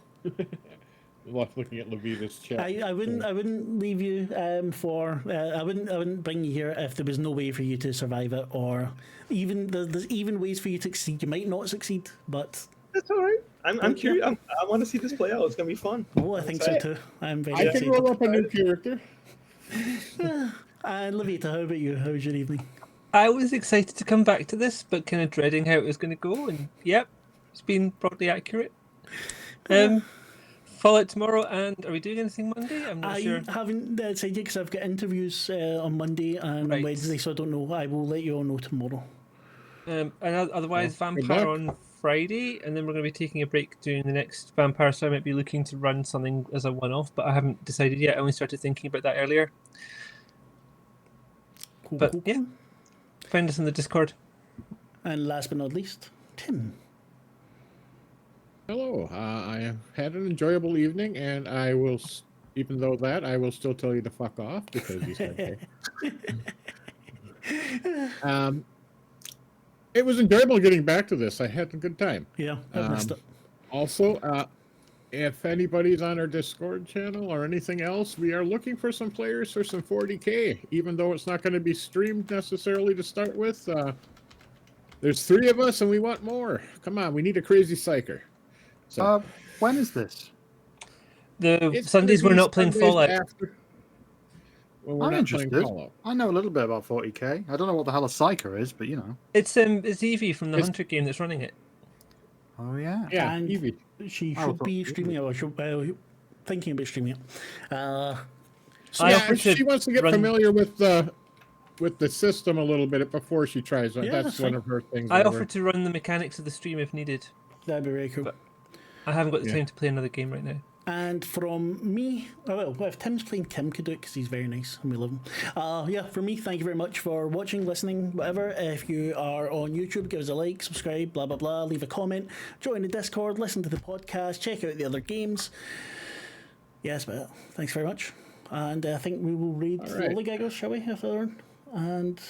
Looking at Levita's chat. I wouldn't leave you for. I wouldn't bring you here if there was no way for you to survive it, or even there's even ways for you to succeed. You might not succeed, but That's all right. I'm curious. I want to see this play out. It's gonna be fun. I think so too. I'm very I can excited. roll up a new character. And Lavaita, how about you? How was your evening? I was excited to come back to this, but kind of dreading how it was going to go. And yep, it's been broadly accurate. Fallout tomorrow, and are we doing anything Monday? I'm not sure. I haven't decided because I've got interviews on Monday and Right. Wednesday, so I don't know. I will let you all know tomorrow. And otherwise, Good Vampire luck. on Friday, and then we're going to be taking a break doing the next Vampire, so I might be looking to run something as a one-off, but I haven't decided yet. I only started thinking about that earlier. Cool, But cool, yeah, cool. find us in the Discord. And last but not least, Tim. Hello. I have had an enjoyable evening, and I will, even though that, I will still tell you to fuck off because you said so. it was enjoyable getting back to this. I had a good time. Yeah, I missed it. Also, if anybody's on our Discord channel or anything else, we are looking for some players for some 40K, even though it's not going to be streamed necessarily to start with. There's 3 of us and we want more. Come on, we need a crazy psyker. So When is this? The it's Sundays gonna we're be not playing Sundays Fallout. after- Well, we're I'm not interested. playing Fallout. I know a little bit about 40k. I don't know what the hell a psyker is, but you know. It's Evie from the It's- Hunter game that's running it. Oh yeah. Yeah, And Evie. she I should thought- be streaming it, or thinking about streaming it. I Yeah, offered to she wants to get run- familiar with the system a little bit before she tries it. Yeah, That's that's one fine. of her things. I over. offered to run the mechanics of the stream if needed. That'd be very cool. But- I haven't got the Yeah. time to play another game right now. And from me, well, if Tim's playing, Tim could do it because he's very nice and we love him. Yeah, for me, thank you very much for watching, listening, whatever. If you are on YouTube, give us a like, subscribe, blah, blah, blah, leave a comment, join the Discord, listen to the podcast, check out the other games. Yes, but thanks very much. And I think we will read All the right. Lollygaggers, shall we? If they're on? And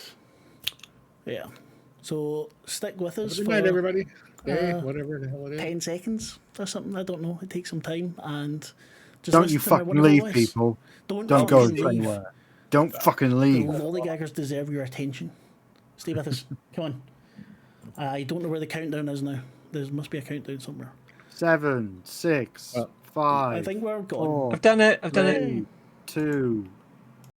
yeah. So stick with us Good for night, everybody. Day, uh, whatever the hell it is. 10 seconds or something. I don't know. It takes some time. And just Don't listen you to my fucking wonderful leave, voice. people. Don't Don't go fucking leave. anywhere. Don't fucking The leave. lollygaggers deserve your attention. Stay with us. Come on. I don't know where the countdown is now. There must be a countdown somewhere. 7, 6, Uh, 5. I think we're gone. 4, I've done it. I've done it. 3, 2,